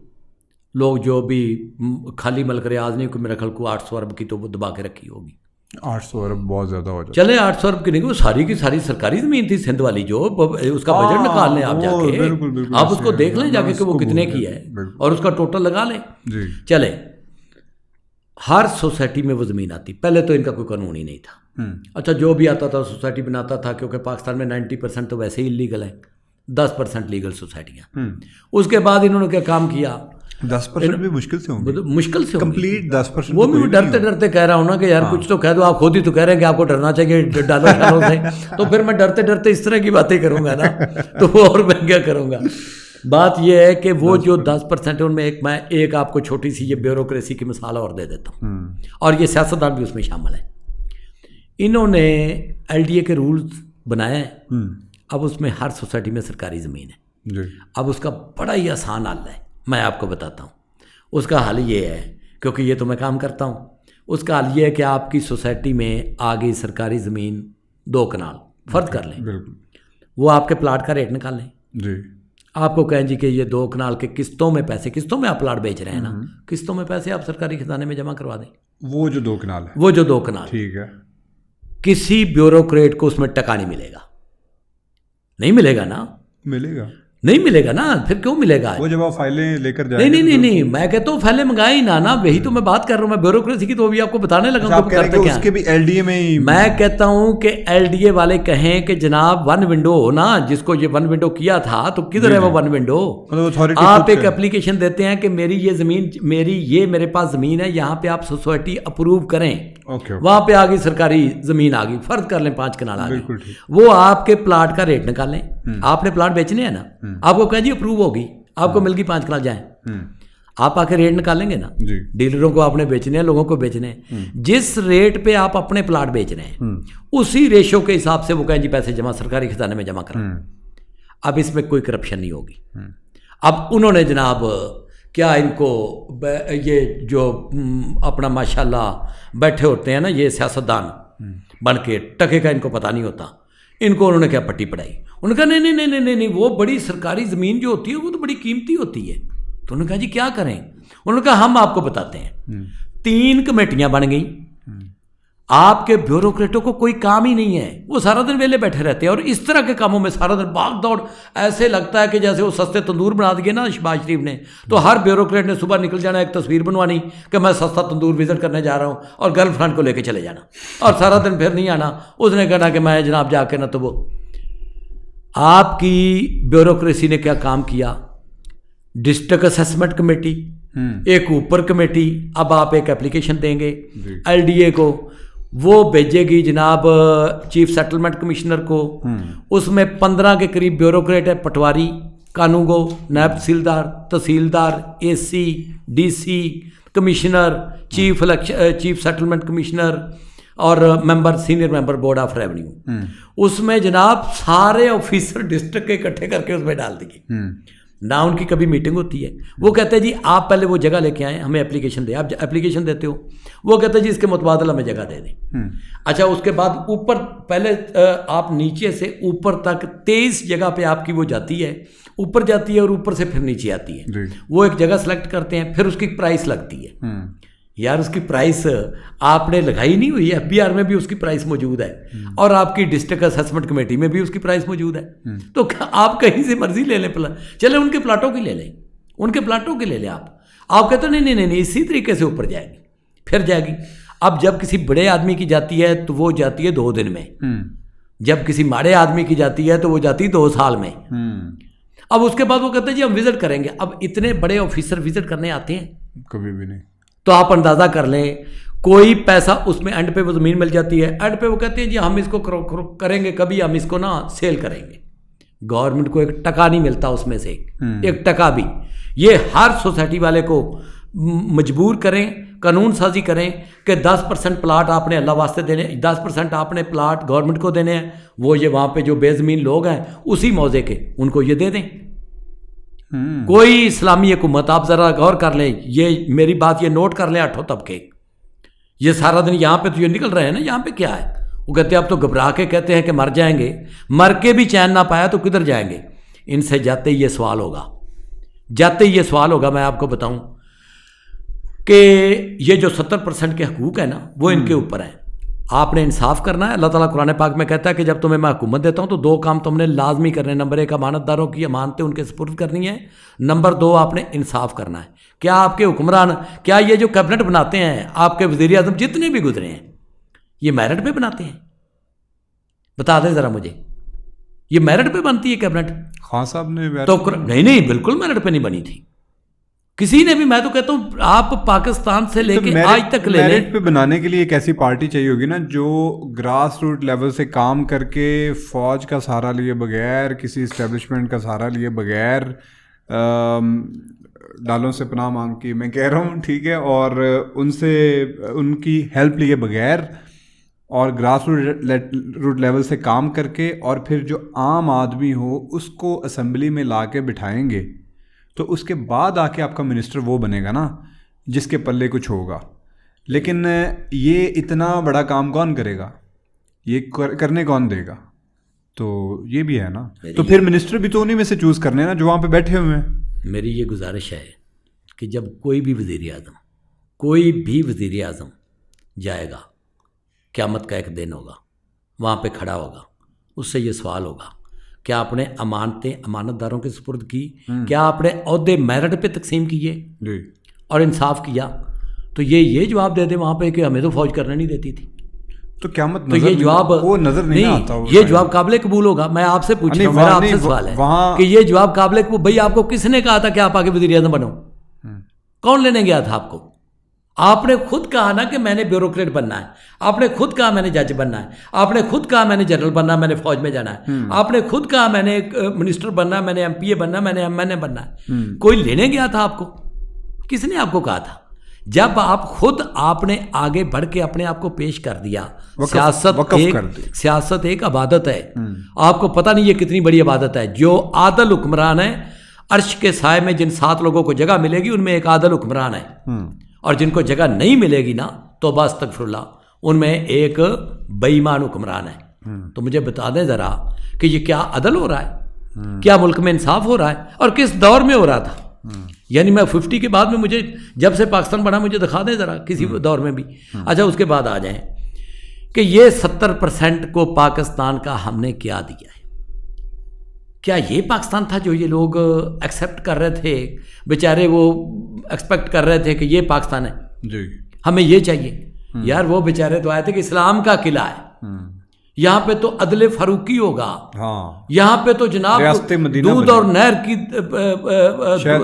लोग जो भी खाली मलक रियाज ने को मेरा ख्याल को 800 अरब की तो वो दबा के रखी होगी। 800 अरब बहुत ज़्यादा हो जाता। चले 800 अरब की नहीं, वो सारी की सारी सरकारी ज़मीन थी सिंध वाली, जो उसका बजट निकाल लें आप जाके, बिल्कुल, बिल्कुल, आप उसको देख लें जाके कि वो कितने की है और उसका टोटल लगा लें जी। चले हर सोसाइटी में वो ज़मीन आती। पहले तो इनका कोई कानून ही नहीं था। अच्छा, जो भी आता था सोसाइटी बनाता था, क्योंकि पाकिस्तान में 90% तो वैसे ही इलीगल है, 10% लीगल सोसाइटियाँ। उसके बाद इन्होंने क्या काम किया, 10% भी मुश्किल से होंगे, मुश्किल से कंप्लीट 10%। वो भी डरते डरते कह रहा हूँ ना कि यार कुछ तो कह दो, आप खुद ही तो कह रहे हैं कि आपको डरना चाहिए डालो डालो से, तो फिर मैं डरते डरते इस तरह की बातें करूँगा ना तो वो और मैं क्या करूँगा। बात यह है कि वो जो 10% है उनमें मैं एक आपको छोटी सी ये ब्यूरोक्रेसी की मिसाल और दे देता हूँ, और ये सियासतदान भी उसमें शामिल है। इन्होंने LDA के रूल्स बनाए हैं। अब उसमें हर सोसाइटी में सरकारी ज़मीन है। अब उसका बड़ा ही आसान हल है, मैं आपको बताता हूँ। उसका हल ये है, क्योंकि ये तो मैं काम करता हूँ, उसका हल ये है कि आपकी सोसाइटी में आ गई सरकारी ज़मीन 2 कनाल फ़र्ज कर लें, वो आपके प्लाट का रेट निकाल लें जी। आपको कहें जी कि ये 2 कनाल के किस्तों में पैसे, किस्तों में आप प्लाट बेच रहे हैं ना, किस्तों में पैसे आप सरकारी खजाने में जमा करवा दें। वो जो 2 कनाल है, वो जो 2 कनाल, ठीक है, किसी ब्यूरोक्रेट को उसमें टका नहीं मिलेगा। नहीं मिलेगा ना, मिलेगा नहीं मिलेगा ना, फिर क्यों मिलेगा? वो जब आप फाइलें लेकर जाएंगे। नहीं नहीं नहीं, मैं कहता हूँ फाइलें मंगाए ही ना, वही तो मैं बात कर रहा हूँ। मैं ब्यूरोक्रेसी की तो अभी आपको बताने लगा हूँ करते क्या। उसके भी LDA में ही मैं कहता हूँ कि LDA वाले कहें कि जनाब 1 विंडो हो ना, जिसको ये 1 विंडो किया था, तो किधर है वो 1 विंडो? आप एक एप्लीकेशन देते हैं कि मेरी ये ज़मीन, मेरे पास ज़मीन है, यहाँ पे आप सोसाइटी अप्रूव करें, वहाँ पे आ गई सरकारी ज़मीन आ गई, फर्ज कर लें 5 कनाल आ गई, वो आपके प्लाट का रेट निकाल लें। आपने प्लाट बेचने हैं ना, आपको कहें जी अप्रूव होगी, आपको मिल गई 5 कनाल, जाएं आप आके रेट निकालेंगे ना। डीलरों को आपने बेचने हैं, लोगों को बेचने हैं, जिस रेट पे आप अपने प्लाट बेच रहे हैं उसी रेशो के हिसाब से वो कहें जी पैसे जमा सरकारी खजाने में जमा करें। अब इसमें कोई करप्शन नहीं होगी। अब उन्होंने जनाब क्या इनको ये जो अपना माशाल्लाह बैठे होते हैं ना ये सियासतदान बन के, टके का इनको पता नहीं होता, इनको उन्होंने क्या पट्टी पढ़ाई। उन्होंने कहा नहीं नहीं नहीं नहीं नहीं, वो बड़ी सरकारी ज़मीन जो होती है वो तो बड़ी कीमती होती है। तो उन्होंने कहा जी क्या करें? उन्होंने कहा हम आपको बताते हैं। 3 कमेटियां बन गई। आपके ब्यूरोक्रेटों को कोई काम ही नहीं है, वो सारा दिन वेले बैठे रहते हैं और इस तरह के कामों में सारा दिन भाग दौड़, ऐसे लगता है कि जैसे वो सस्ते तंदूर बना दिए ना शहबाज शरीफ ने। तो हर ब्यूरोक्रेट ने सुबह निकल जाना, एक तस्वीर बनवानी कि मैं सस्ता तंदूर विजिट करने जा रहा हूँ, और गर्लफ्रेंड को लेके चले जाना, और सारा दिन फिर नहीं आना। उसने कहना कि मैं जनाब जाके ना, तो वो आपकी ब्यूरोक्रेसी ने क्या काम किया, डिस्ट्रिक्ट असेसमेंट कमेटी, एक ऊपर कमेटी। अब आप एक एप्लीकेशन देंगे LDA को, वो भेजेगी जनाब चीफ सेटलमेंट कमिश्नर को, उसमें 15 के करीब ब्यूरोक्रेट है, patwari, kanungo, naib tehsildar, AC, DC, commissioner, chief settlement commissioner और member, senior member board of revenue. उसमें जनाब सारे ऑफिसर डिस्ट्रिक्ट के इकट्ठे करके उसमें डाल दिए ना। उनकी कभी मीटिंग होती है, वो कहते हैं जी आप पहले वो जगह लेके आए, हमें एप्लीकेशन दे। आप एप्लीकेशन देते हो, वो कहते हैं जी इसके मुतबादल हमें जगह दे दें। अच्छा, उसके बाद ऊपर पहले आप नीचे से ऊपर तक 23 जगह पे आपकी वो जाती है, ऊपर जाती है और ऊपर से फिर नीचे आती है। वो एक जगह सेलेक्ट करते हैं, फिर उसकी प्राइस लगती है। यार उसकी प्राइस आपने लगाई नहीं हुई है, FBR में भी उसकी प्राइस मौजूद है और आपकी डिस्ट्रिक्ट असेसमेंट कमेटी में भी उसकी प्राइस मौजूद है। तो आप कहीं से मर्जी ले लें, चले उनके प्लाटों की ले लें, उनके प्लाटों की ले लें। आप कहते हो नहीं नहीं नहीं, इसी तरीके से ऊपर जाएगी, फिर जाएगी। अब जब किसी बड़े आदमी की जाती है तो वो जाती है 2 दिन में, जब किसी माड़े आदमी की जाती है तो वो जाती है 2 साल में। अब उसके बाद वो कहते हैं जी हम विजिट करेंगे। अब इतने बड़े ऑफिसर विजिट करने आते हैं? कभी भी नहीं। तो आप अंदाज़ा कर लें, कोई पैसा उसमें एंड पे वो ज़मीन मिल जाती है, एंड पे वो कहते हैं जी हम इसको करेंगे, कभी हम इसको ना सेल करेंगे। गवर्नमेंट को 1 टका नहीं मिलता उसमें से, 1 टका भी। ये हर सोसाइटी वाले को मजबूर करें, कानून साजी करें कि 10% प्लाट आपने अल्लाह वास्ते देने, 10% आपने प्लाट गवर्नमेंट को देने हैं। वो ये वहाँ पे जो बेज़मीन लोग हैं उसी मौजे के, उनको ये दे दें। कोई इस्लामी हुकूमत, आप ज़रा गौर कर लें, ये मेरी बात ये नोट कर लें, 8 तबके ये सारा दिन यहाँ पे तो ये निकल रहे हैं ना, यहाँ पे क्या है? वो कहते हैं अब तो घबरा के कहते हैं कि मर जाएंगे, मर के भी चैन ना पाया तो किधर जाएंगे? इनसे जाते ही ये सवाल होगा, जाते ही ये सवाल होगा। मैं आपको बताऊं कि ये जो 70% के हकूक़ है ना, वो इनके ऊपर हैं। आपने इंसाफ करना है। अल्लाह ताला कुरान पाक में कहता है कि जब तुम्हें मैं हुकूमत देता हूँ तो 2 काम तुमने लाजमी करने। नंबर 1, अमानतदारों की अमानतें उनके सुपुर्द करनी है। नंबर 2, आपने इंसाफ करना है। क्या आपके हुक्मरान, क्या ये जो कैबिनेट बनाते हैं, आपके वज़ीर आज़म जितने भी गुजरे हैं, ये मेरिट पे बनाते हैं? बता दें ज़रा मुझे, ये मेरिट पे बनती है कैबिनेट? खान साहब ने तो नहीं, बिल्कुल मेरिट पे नहीं बनी थी किसी ने भी। मैं तो कहता हूँ आप पाकिस्तान से लेके आज तक ले लें। मेरिट पे बनाने के लिए एक ऐसी पार्टी चाहिए होगी ना जो ग्रास रूट लेवल से काम करके, फौज का सहारा लिए बगैर, किसी इस्टेब्लिशमेंट का सहारा लिए बगैर, डालों से पनाह मांग की मैं कह रहा हूँ, ठीक है, और उनसे उनकी हेल्प लिए बगैर और ग्रास रूट लेवल से काम करके, और फिर जो आम आदमी हो उसको असेंबली में ला के बिठाएंगे, तो उसके बाद आके आपका मिनिस्टर वो बनेगा ना जिसके पल्ले कुछ होगा। लेकिन ये इतना बड़ा काम कौन करेगा? ये करने कौन देगा? तो ये भी है ना। तो फिर मिनिस्टर भी तो उन्हीं में से चूज़ करने ना जो वहाँ पे बैठे हुए हैं। मेरी ये गुजारिश है कि जब कोई भी वज़ीर आज़म जाएगा, क़यामत का एक दिन होगा, वहाँ पे खड़ा होगा, उससे ये सवाल होगा क्या आपने अमानतें अमानतदारों के सुपुर्द की? क्या आपने ओहदे मेरिट पे तकसीम किए और इंसाफ किया? तो ये जवाब दे दे वहाँ पे कि हमें तो फौज करने नहीं देती थी। तो क्या मत तो ये जवाब वो नजर नहीं आता, ये जवाब काबिल कबूल होगा? मैं आपसे पूछ रहा हूँ, मेरा आपसे सवाल है कि ये जवाब काबिल कबूल? भाई आपको किसने कहा था कि आप आगे वज़ीर आज़म बनो? कौन लेने गया था आपको? आपने खुद कहा ना कि मैंने ब्यूरोक्रेट बनना है, आपने खुद कहा मैंने जज बनना है, आपने खुद कहा मैंने जनरल बनना है, मैंने फौज में जाना है, आपने खुद कहा मैंने मिनिस्टर बनना है, मैंने MPA बनना है, मैंने MNA बनना है। कोई लेने गया था आपको? किसने आपको कहा था? जब आप खुद आपने आगे बढ़ के अपने आप को पेश कर दिया। सियासत एक इबादत है, आपको पता नहीं ये कितनी बड़ी इबादत है। जो आदल हुक्मरान है, अर्श के साए में जिन 7 लोगों को जगह मिलेगी उनमें एक आदल हुक्मरान है, और जिनको जगह नहीं मिलेगी ना, तो बस अस्तगफिरुल्लाह, उनमें एक बेईमान हुक्मरान है। तो मुझे बता दें ज़रा कि ये क्या अदल हो रहा है? क्या मुल्क में इंसाफ हो रहा है? और किस दौर में हो रहा था? यानी मैं 50 के बाद में, मुझे जब से पाकिस्तान बना, मुझे दिखा दें ज़रा किसी दौर में भी। अच्छा, उसके बाद आ जाएं कि ये 70% को पाकिस्तान का हमने क्या दिया है? क्या ये पाकिस्तान था जो ये लोग एक्सेप्ट कर रहे थे? बेचारे वो एक्सपेक्ट कर रहे थे कि ये पाकिस्तान है जी, हमें ये चाहिए। यार वो बेचारे तो आए थे कि इस्लाम का किला है, यहाँ पे तो अदले फारूकी होगा, हाँ, यहाँ पे तो जनाब दूध और नहर की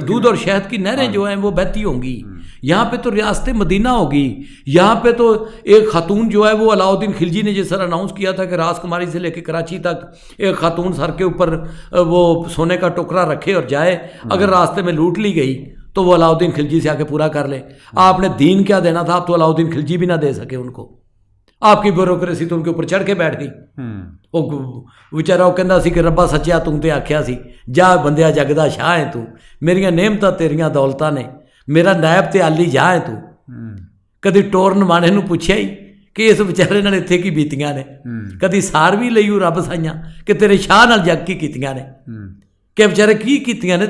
दूध और शहद की नहरें जो हैं वो बहती होंगी, यहाँ पे तो रियासत मदीना होगी, यहाँ पे तो एक खातून जो है वो अलाउद्दीन खिलजी ने जिस तरह अनाउंस किया था कि राजकुमारी से लेकर कराची तक एक खातून सर के ऊपर वो सोने का टुकड़ा रखे और जाए, अगर रास्ते में लूट ली गई तो वो अलाउद्दीन खिलजी से आके पूरा कर ले। आपने दीन क्या देना था? आप तो अलाउद्दीन खिलजी भी ना दे सके उनको। आपकी ब्यूरोक्रेसी तो उनके ऊपर चढ़ के बैठ गई। वो बेचारा कहता सी कि रब्बा सच्चा तू तो आख्या सी, जा बंदिया जगदा शाह है तू, मेरिया नेमतां तेरिया दौलतां ने, मेरा नायब ते आली जा है तू। कदी टोर नमाणे नूं पुछया ही कि इस बेचारे नाल इत्थे की बीतियां ने? कदी सार भी लई रब साइयां कि तेरे शाह नाल जग की कीतियां ने, कि बेचारे की कीतियां ने?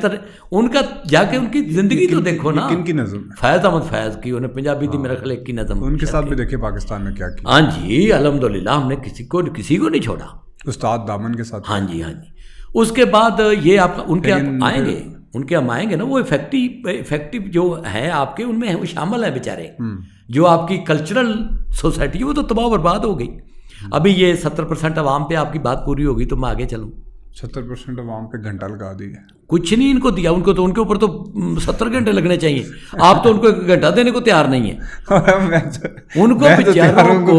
उनका जाके उनकी जिंदगी तो देखो ना। किनकी नज़म? फैज़ अहमद फैज़ की, उन्हें पंजाबी दी मेरा ख्याल एक की नज़म, उनके साथ भी देखिए पाकिस्तान में क्या किया। हाँ जी, अल्हम्दुलिल्लाह, हमने किसी को नहीं छोड़ा। उस्ताद दामन के साथ। हाँ जी। उसके बाद ये आपका उनके हम आएंगे ना, वो इफेक्टिव जो है आपके, उनमें वो शामिल है बेचारे। जो आपकी कल्चरल सोसाइटी है वो तो तबाह बर्बाद हो गई। अभी ये 70% आवाम पे आपकी बात पूरी होगी तो मैं आगे चलूँ। 70% आवाम पे घंटा लगा दी है। कुछ नहीं इनको दिया, उनको तो उनके ऊपर तो 70 घंटे लगने चाहिए। आप तो उनको 1 घंटा देने को तैयार नहीं है। उनको बेचारों को,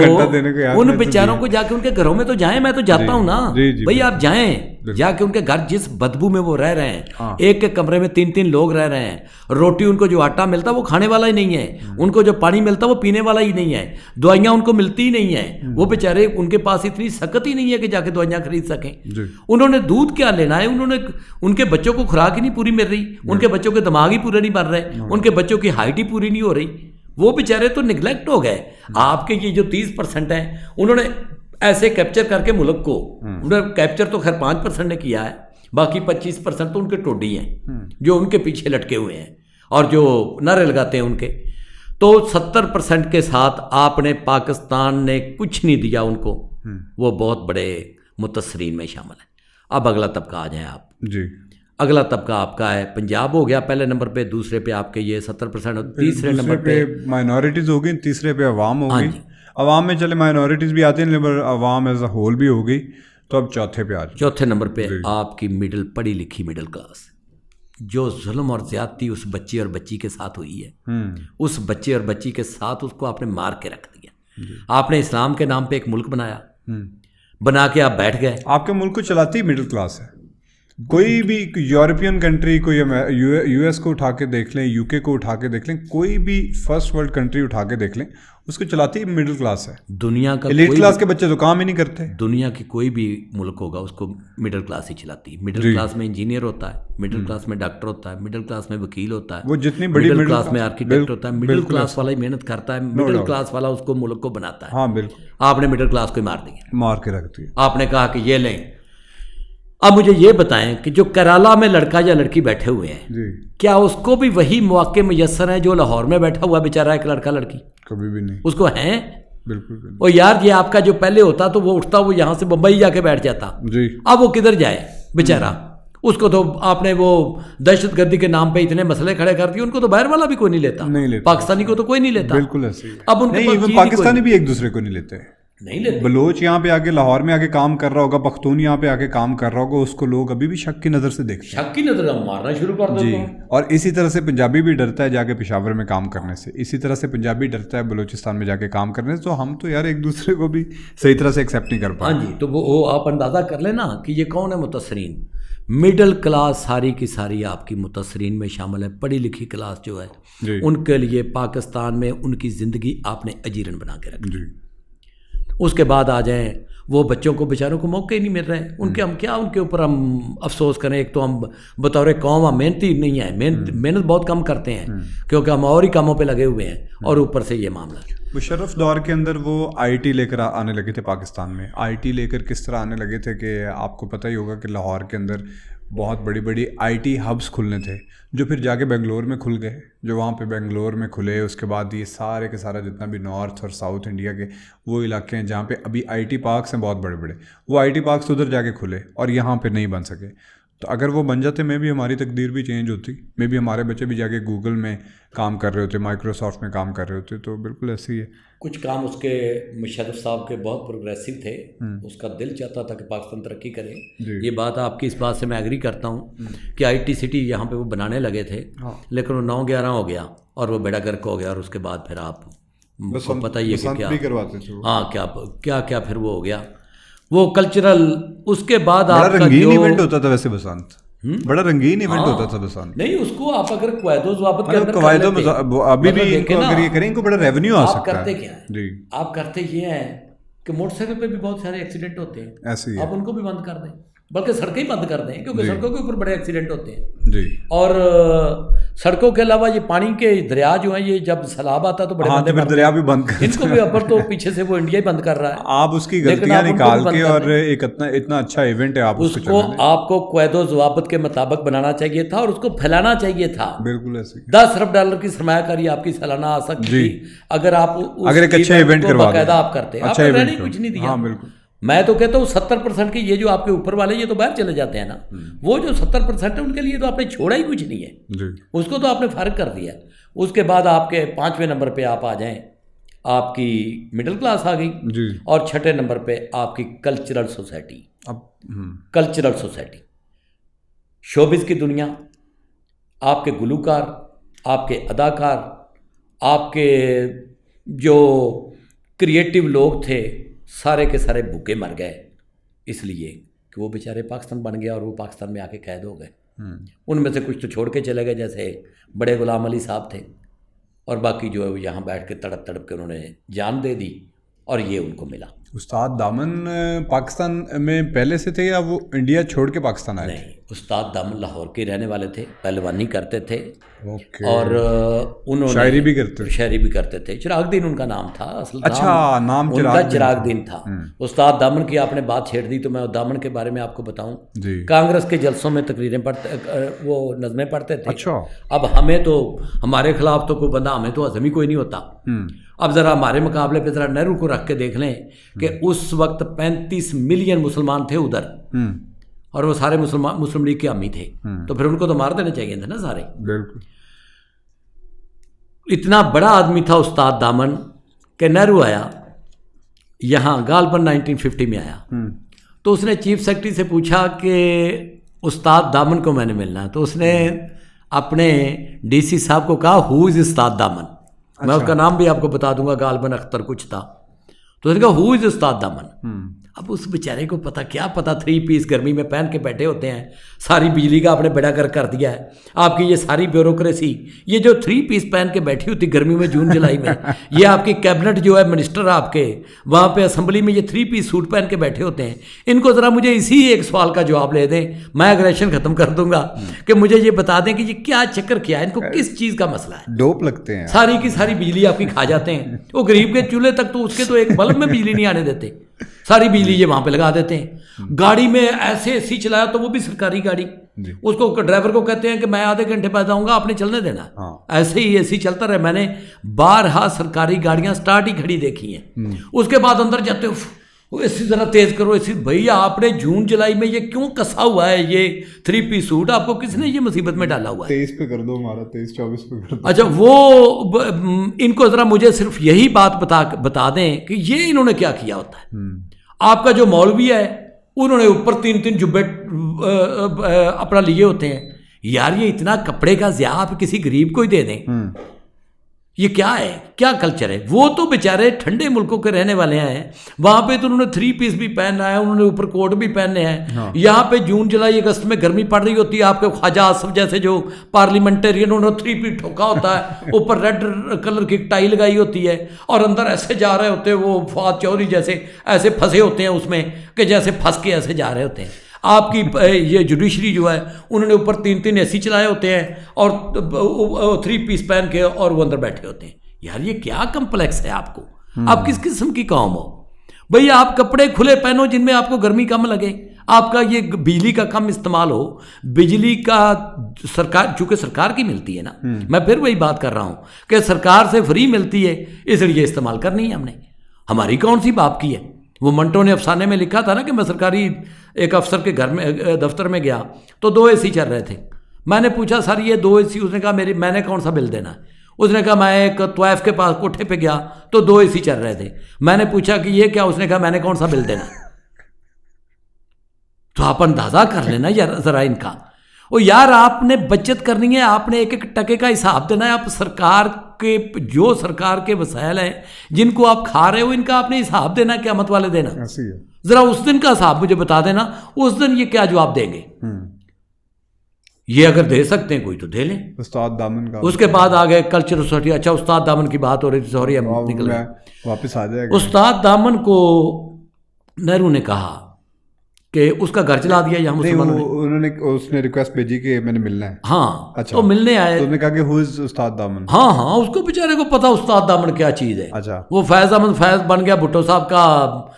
उन बेचारों को जाके उनके घरों में तो जाएं। मैं तो जाता हूँ ना भाई, आप जाएं जाके उनके घर, जिस बदबू में वो रह रहे हैं, एक एक कमरे में 3-3 लोग रह रहे हैं, रोटी उनको जो आटा मिलता वो खाने वाला ही नहीं है, उनको जो पानी मिलता वो पीने वाला ही नहीं है, दवाइयाँ उनको मिलती ही नहीं है। वो बेचारे, उनके पास इतनी सकत ही नहीं है कि जाके दवाइयाँ खरीद सकें। उन्होंने दूध क्या लेना है, उन्होंने, उनके बच्चों को खुराक ही नहीं पूरी मिल रही, उनके बच्चों के दिमाग ही पूरे नहीं बन रहे, उनके बच्चों की हाइट ही पूरी नहीं हो रही। वो बेचारे तो निगलेक्ट हो गए। आपके ये जो 30% हैं, उन्होंने ऐसे कैप्चर करके मुल्क को, उन्होंने कैप्चर तो खैर 5% ने किया है, बाकी 25% तो उनके टोडी हैं जो उनके पीछे लटके हुए हैं और जो नारे लगाते हैं उनके। तो 70% के साथ आपने, पाकिस्तान ने कुछ नहीं दिया उनको, वो बहुत बड़े मुतसरीन में शामिल है। अब अगला तबका आ जाए आप जी। अगला तबका आपका है, पंजाब हो गया पहले नंबर पे, दूसरे पे आपके ये 70%, तीसरे नंबर पे माइनॉरिटीज़ होगी, तीसरे पे अवाम होगी। अवाम में चले माइनॉरिटीज़ भी आती हैं, लेकिन अवाम एज अ होल भी होगी। तो अब चौथे पे आ जाए। चौथे नंबर पे आपकी मिडिल, पढ़ी लिखी मिडिल क्लास, जो जुल्म और ज्यादती उस बच्चे और बच्ची के साथ हुई है, उस बच्चे और बच्ची के साथ उसको आपने मार के रख दिया। आपने इस्लाम के नाम पे एक मुल्क बनाया, बना के आप बैठ गए। आपके मुल्क को चलाती मिडिल क्लास है। कोई भी यूरोपियन कंट्री, कोई यूएस को उठा के देख लें, यूके को उठा के देख लें, कोई भी फर्स्ट वर्ल्ड कंट्री उठा के देख लें, उसको चलाती मिडिल क्लास है। दुनिया का एलीट क्लास के बच्चे तो काम ही नहीं करते। दुनिया की कोई भी मुल्क होगा उसको मिडिल क्लास ही चलाती है। मिडिल क्लास में इंजीनियर होता है, मिडिल क्लास में डॉक्टर होता है, मिडिल क्लास में वकील होता है, वो जितनी बड़ी मिडिल क्लास में आर्किटेक्ट होता है। मिडिल क्लास वाला ही मेहनत करता है, मिडिल क्लास वाला उसको मुल्क को बनाता है। हाँ बिल्कुल। आपने मिडिल क्लास को मार दिया, मार के रख दिया। आपने कहा कि ये लें। अब मुझे ये बताएं कि जो कराला में लड़का या लड़की बैठे हुए हैं जी, क्या उसको भी वही मौके मुयस्सर हैं जो लाहौर में बैठा हुआ बेचारा एक लड़का लड़की? कभी भी नहीं। उसको हैं? बिल्कुल भी नहीं। और यार ये आपका जो पहले होता तो वो उठता, वो यहाँ से बम्बई जाके बैठ जाता जी। अब वो किधर जाए बेचारा? उसको तो आपने वो दहशतगर्दी के नाम पे इतने मसले खड़े कर दिए, उनको तो बाहर वाला भी कोई नहीं लेता, पाकिस्तानी को तो कोई नहीं लेता। बिल्कुल ऐसे ही। अब उनके पाकिस्तानी भी एक दूसरे को नहीं लेते, नहीं लेते। बलोच यहाँ पे आके, लाहौर में आके काम कर रहा होगा, पख्तून यहाँ पे आके काम कर रहा होगा, उसको लोग अभी भी शक की नज़र से देखते हैं। शक की नज़र मारना शुरू कर देते हैं। और इसी तरह से पंजाबी भी डरता है जाके पेशावर में काम करने से, इसी तरह से पंजाबी डरता है बलूचिस्तान में जाके काम करने से। तो हम तो यार एक दूसरे को भी सही तरह से एक्सेप्ट नहीं कर पाए। हाँ जी, तो वो आप अंदाज़ा कर लेना कि ये कौन है मुतसरीन। मिडिल क्लास सारी की सारी आपकी मुतसरीन में शामिल है। पढ़ी लिखी क्लास जो है उनके लिए पाकिस्तान में उनकी ज़िंदगी आपने अजीरन बना के रखी। उसके बाद आ जाएं वो बच्चों को, बेचारों को मौके ही नहीं मिल रहे हैं उनके, हम क्या उनके ऊपर हम अफसोस करें? एक तो हम बतौर कौम हम मेहनती नहीं है, मेहनत बहुत कम करते हैं क्योंकि हम और ही कामों पे लगे हुए हैं, और ऊपर से ये मामला। मुशर्रफ दौर के अंदर वो आईटी लेकर आने लगे थे पाकिस्तान में। आईटी लेकर किस तरह आने लगे थे कि आपको पता ही होगा कि लाहौर के अंदर बहुत बड़ी बड़ी आईटी हब्स खुलने थे, जो फिर जाके बेंगलोर में खुल गए। जो वहाँ पे बेंगलोर में खुले, उसके बाद ये सारे के सारा जितना भी नॉर्थ और साउथ इंडिया के वो इलाके हैं जहाँ पे अभी आईटी पार्क्स हैं बहुत बड़े बड़े, वो आईटी पार्क्स उधर जाके खुले और यहाँ पे नहीं बन सके। तो अगर वो बन जाते, मे भी हमारी तकदीर भी चेंज होती, मे भी हमारे बच्चे भी जाके गूगल में काम कर रहे होते, माइक्रोसॉफ्ट में काम कर रहे होते। तो बिल्कुल ऐसे ही है। कुछ काम उसके मुशर्रफ साहब के बहुत प्रोग्रेसिव थे, उसका दिल चाहता था कि पाकिस्तान तरक्की करे। ये बात आपकी, इस बात से मैं एग्री करता हूँ कि आईटी सिटी यहाँ पे वो बनाने लगे थे, लेकिन वो 9-11 हो गया और वो बेड़ा गर्क हो गया, और उसके बाद फिर आप को पता ही है कि क्या करवाते थे। हाँ, क्या क्या फिर वो हो गया वो कल्चरल। उसके बाद आपका रंगीन इवेंट होता था वैसे बसंत, बड़ा रंगीन इवेंट होता था बसंत। नहीं, उसको आप अगर क्वायदो ज़वाबत के अंदर अभी भी अगर ये करें, इनको बड़ा रेवेन्यू आ सकता है। आप करते क्या है जी? आप करते ये हैं कि मोटरसाइकिल पे भी बहुत सारे एक्सीडेंट होते हैं, ऐसे ही आप उनको भी बंद कर दें, बल्कि सड़कें ही बंद कर दें, क्योंकि सड़कों के ऊपर बड़े एक्सीडेंट होते हैं जी। और सड़कों के अलावा ये पानी के दरिया जो हैं, ये जब सैलाब आता तो बड़े दरिया भी बंद कर, इनको भी अपर तो पीछे से वो इंडिया ही बंद कर रहा है। आप उसकी गलतियां निकाल के, और एक इतना अच्छा इवेंट है, आप उसको आपको क़ैदो ज़वाबित के मुताबिक बनाना चाहिए था और उसको फैलाना चाहिए था। बिल्कुल ऐसे। $10 अरब की सरमायाकारी आपकी सालाना आ सकती थी अगर आप एक अच्छा इवेंट करवा बाकायदा आप करते। आपने रहने कुछ नहीं दिया। बिल्कुल। मैं तो कहता हूँ 70% के ये जो आपके ऊपर वाले ये तो बाहर चले जाते हैं ना, वो जो 70% है उनके लिए तो आपने छोड़ा ही कुछ नहीं है, उसको तो आपने फारिग कर दिया। उसके बाद आपके 5वें नंबर पे आप आ जाएं, आपकी मिडिल क्लास आ गई, जी। और छठे नंबर पे आपकी कल्चरल सोसाइटी। अब कल्चरल सोसाइटी, शोबिस की दुनिया, आपके गुलूकार, आपके अदाकार, आपके जो क्रिएटिव लोग थे, सारे के सारे भूखे मर गए, इसलिए कि वो बेचारे पाकिस्तान बन गया और वो पाकिस्तान में आके कैद हो गए। उनमें से कुछ तो छोड़ के चले गए, जैसे बड़े गुलाम अली साहब थे, और बाकी जो है वो यहाँ बैठ के तड़प तड़प के उन्होंने जान दे दी, और ये उनको मिला। उस्ताद दामन पाकिस्तान में पहले से थे या वो इंडिया छोड़ के पाकिस्तान आए थे? नहीं, उस्ताद दामन लाहौर के रहने वाले थे, पहलवानी करते थे, ओके। और उन्होंने शायरी भी करते थे। शायरी भी करते थे। चिरागदीन उनका नाम था, असल अच्छा, नाम उनका चिरागदीन था। उस्ताद दामन की आपने बात छेड़ दी तो मैं दामन के बारे में आपको बताऊं जी। कांग्रेस के जलसों में तकरीरें पढ़ते, वो नज़में पढ़ते थे। अच्छा। अब हमें तो, हमारे खिलाफ तो कोई बंदा, हमें तो हजम ही कोई नहीं होता। अब ज़रा हमारे मुकाबले पे ज़रा नेहरू को रख के देख लें कि उस वक्त 35 मिलियन मुसलमान थे उधर, और वो सारे मुस्लिम लीग के हामी थे, तो फिर उनको तो मार देने चाहिए थे ना सारे। बिल्कुल। इतना बड़ा आदमी था उस्ताद दामन कि नेहरू आया यहाँ, गालबन 1950 में आया, तो उसने चीफ सेक्रेटरी से पूछा कि उस्ताद दामन को मैंने मिलना है, तो उसने अपने डीसी साहब को कहा हु इज़ उस्ताद दामन। मैं उसका नाम भी आपको बता दूंगा, गालबन अख्तर कुछ था। तो उसने कहा हु इज़ उस्ताद दामन। अब उस बेचारे को पता क्या पता, 3 पीस गर्मी में पहन के बैठे होते हैं, सारी बिजली का आपने बेड़ा कर दिया है। आपकी ये सारी ब्यूरोक्रेसी, ये जो 3 पीस पहन के बैठी होती गर्मी में जून जुलाई में, ये आपकी कैबिनेट जो है, मिनिस्टर आपके वहाँ पे असेंबली में ये 3 पीस सूट पहन के बैठे होते हैं। इनको ज़रा मुझे इसी एक सवाल का जवाब ले दें, मैं एग्रेशन ख़त्म कर दूंगा, कि मुझे ये बता दें कि ये क्या चक्कर क्या है, इनको किस चीज़ का मसला है। डोप लगते हैं, सारी की सारी बिजली आपकी खा जाते हैं। वो गरीब के चूल्हे तक तो, उसके तो एक बल्ब में बिजली नहीं आने देते, सारी बिजली ये वहाँ पे लगा देते हैं। गाड़ी में ऐसे एसी चलाया तो वो भी सरकारी गाड़ी, उसको ड्राइवर को कहते हैं कि मैं आधे घंटे बाद आऊँगा, आपने चलने देना। हाँ। ऐसे ही एसी चलता रहे। मैंने 12 सरकारी गाड़ियाँ स्टार्ट ही खड़ी देखी हैं, उसके बाद अंदर जाते हो एसी ज़रा तेज़ करो, एसी। भैया आपने जून जुलाई में ये क्यों कसा हुआ है ये 3 पीस सूट, आपको किसने ये मुसीबत में डाला हुआ है? 23 पे कर दो हमारा, 23-24 पे कर दो। अच्छा, वो इनको ज़रा मुझे सिर्फ यही बात बता दें कि ये इन्होंने क्या किया होता है। आपका जो मौलवी है, उन्होंने ऊपर 3-3 जुब्बे अपना लिए होते हैं। यार ये इतना कपड़े का ज़िया आप किसी गरीब को ही दे दें, ये क्या है, क्या कल्चर है? वो तो बेचारे ठंडे मुल्कों के रहने वाले हैं, वहाँ पे तो उन्होंने 3 पीस भी पहनना है, उन्होंने ऊपर कोट भी पहनने हैं। हाँ। यहाँ पे जून जुलाई अगस्त में गर्मी पड़ रही होती है, आपके ख्वाजा आसफ जैसे जो पार्लियामेंटेरियन, उन्होंने 3 पीस ठोका होता है, ऊपर रेड कलर की टाई लगाई होती है, और अंदर ऐसे जा रहे होते हैं वो फवाद चौधरी जैसे, ऐसे फंसे होते हैं उसमें कि जैसे फंस के ऐसे जा रहे होते हैं। आपकी ये जुडिशरी जो है, उन्होंने ऊपर 3-3 एसी चलाए होते हैं और 3 पीस पहन के, और वो अंदर बैठे होते हैं। यार ये क्या कम्प्लेक्स है आपको? आप किस किस्म की कौम हो भैया? आप कपड़े खुले पहनो जिनमें आपको गर्मी कम लगे, आपका ये बिजली का कम इस्तेमाल हो। बिजली का सरकार, चूँकि सरकार की मिलती है ना, मैं फिर वही बात कर रहा हूँ कि सरकार से फ्री मिलती है, इसलिए इस्तेमाल करनी है हमने। हमारी कौन सी बाप की है? वो मंटो ने अफसाने में लिखा था ना कि मैं सरकारी एक अफसर के घर में, दफ्तर में गया तो 2 एसी चल रहे थे। मैंने पूछा सर ये 2 एसी, उसने कहा मैंने कौन सा बिल देना है? उसने कहा मैं एक तवाइफ के पास कोठे पे गया तो 2 एसी चल रहे थे। मैंने पूछा कि ये क्या? उसने कहा मैंने कौन सा बिल देना है? तो आप अंदाज़ा कर लेना यार ज़रा इनका। ओ यार आपने बचत करनी है, आपने एक एक टके का हिसाब देना है। आप सरकार के, जो सरकार के वसाइल हैं जिनको आप खा रहे हो, इनका आपने हिसाब देना है, क़यामत वाले देना। ज़रा उस दिन का हिसाब मुझे बता देना, उस दिन ये क्या जवाब देंगे। ये अगर दे सकते हैं कोई तो दे लें। उस्ताद दामन का, उसके बाद आ गए कल्चर सोसाइटी। अच्छा, उस्ताद दामन की बात हो रही थी, सॉरी हम निकल गए, वापस आ जाएगा। उस्ताद दामन को नेहरू ने कहा कि उसका घर चला दिया यहाँ मुसलमानों ने। उसने रिक्वेस्ट भेजी कि मैंने मिलना है। हाँ। अच्छा। तो मिलने आए, तो उसने कहा कि हु इज उस्ताद दामन। हाँ, उसको बेचारे को पता उस्ताद दामन क्या चीज़ है। अच्छा। वो फैज़ अहमद फैज़ बन गया भुट्टो साहब का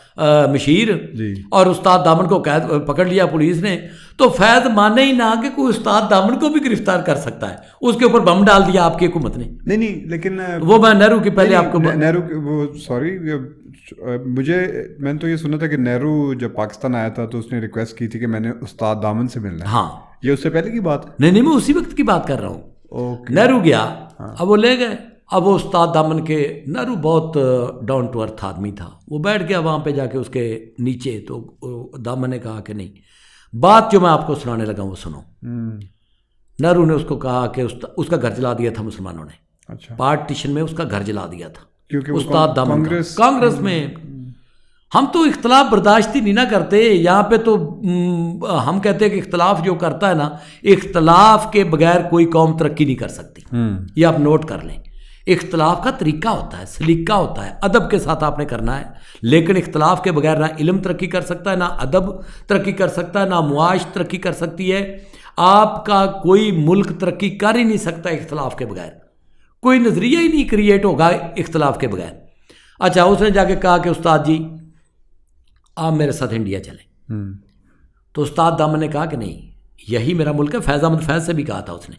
मशीर जी, और उस्ताद दामन को कैद पकड़ लिया पुलिस ने। तो फैज़ माने ही ना कि कोई उस्ताद दामन को भी गिरफ्तार कर सकता है, उसके ऊपर बम डाल दिया आपकी हुकूमत ने। नहीं, लेकिन वो मैं नेहरू की पहले आपको नेहरू वो सॉरी मैंने तो ये सुना था कि नेहरू जब पाकिस्तान आया था तो उसने रिक्वेस्ट की थी कि मैंने उस्ताद दामन से मिलना है। हाँ, ये उससे पहले की बात? नहीं, मैं उसी वक्त की बात कर रहा हूँ। नेहरू गया। हाँ। अब वो ले गए, अब वो उस्ताद दामन के, नेहरू बहुत डाउन टू अर्थ आदमी था, वो बैठ गया वहाँ पे जाके उसके नीचे, तो दामन ने कहा कि नहीं, बात जो मैं आपको सुनाने लगा वो सुनो। नेहरू ने उसको कहा कि उसका घर जला दिया था मुसलमानों ने। अच्छा। पार्टीशन में उसका घर जला दिया था क्योंकि उस्ताद दामन का, कांग्रेस में। हम तो इख्तलाफ बर्दाश्त ही नहीं ना करते यहाँ पे, तो हम कहते हैं कि इख्तलाफ जो करता है ना, इख्तलाफ के बगैर कोई कौम तरक्की नहीं कर सकती। ये आप नोट कर लें। इख्तलाफ का तरीका होता है, सलीका होता है, अदब के साथ आपने करना है, लेकिन इख्तलाफ के बगैर ना इल्म तरक्की कर सकता है, ना अदब तरक्की कर सकता है, ना मुआश तरक्की कर सकती है। आपका कोई मुल्क तरक्की कर ही नहीं सकता इख्तलाफ के बगैर, कोई नज़रिया ही नहीं क्रिएट होगा इख्तलाफ के बगैर। अच्छा, उसने जाके कहा कि उस्ताद जी आप मेरे साथ इंडिया चलें। तो उस्ताद दामन ने कहा कि नहीं, यही मेरा मुल्क है। फैज़ अहमद फैज़ से भी कहा था उसने।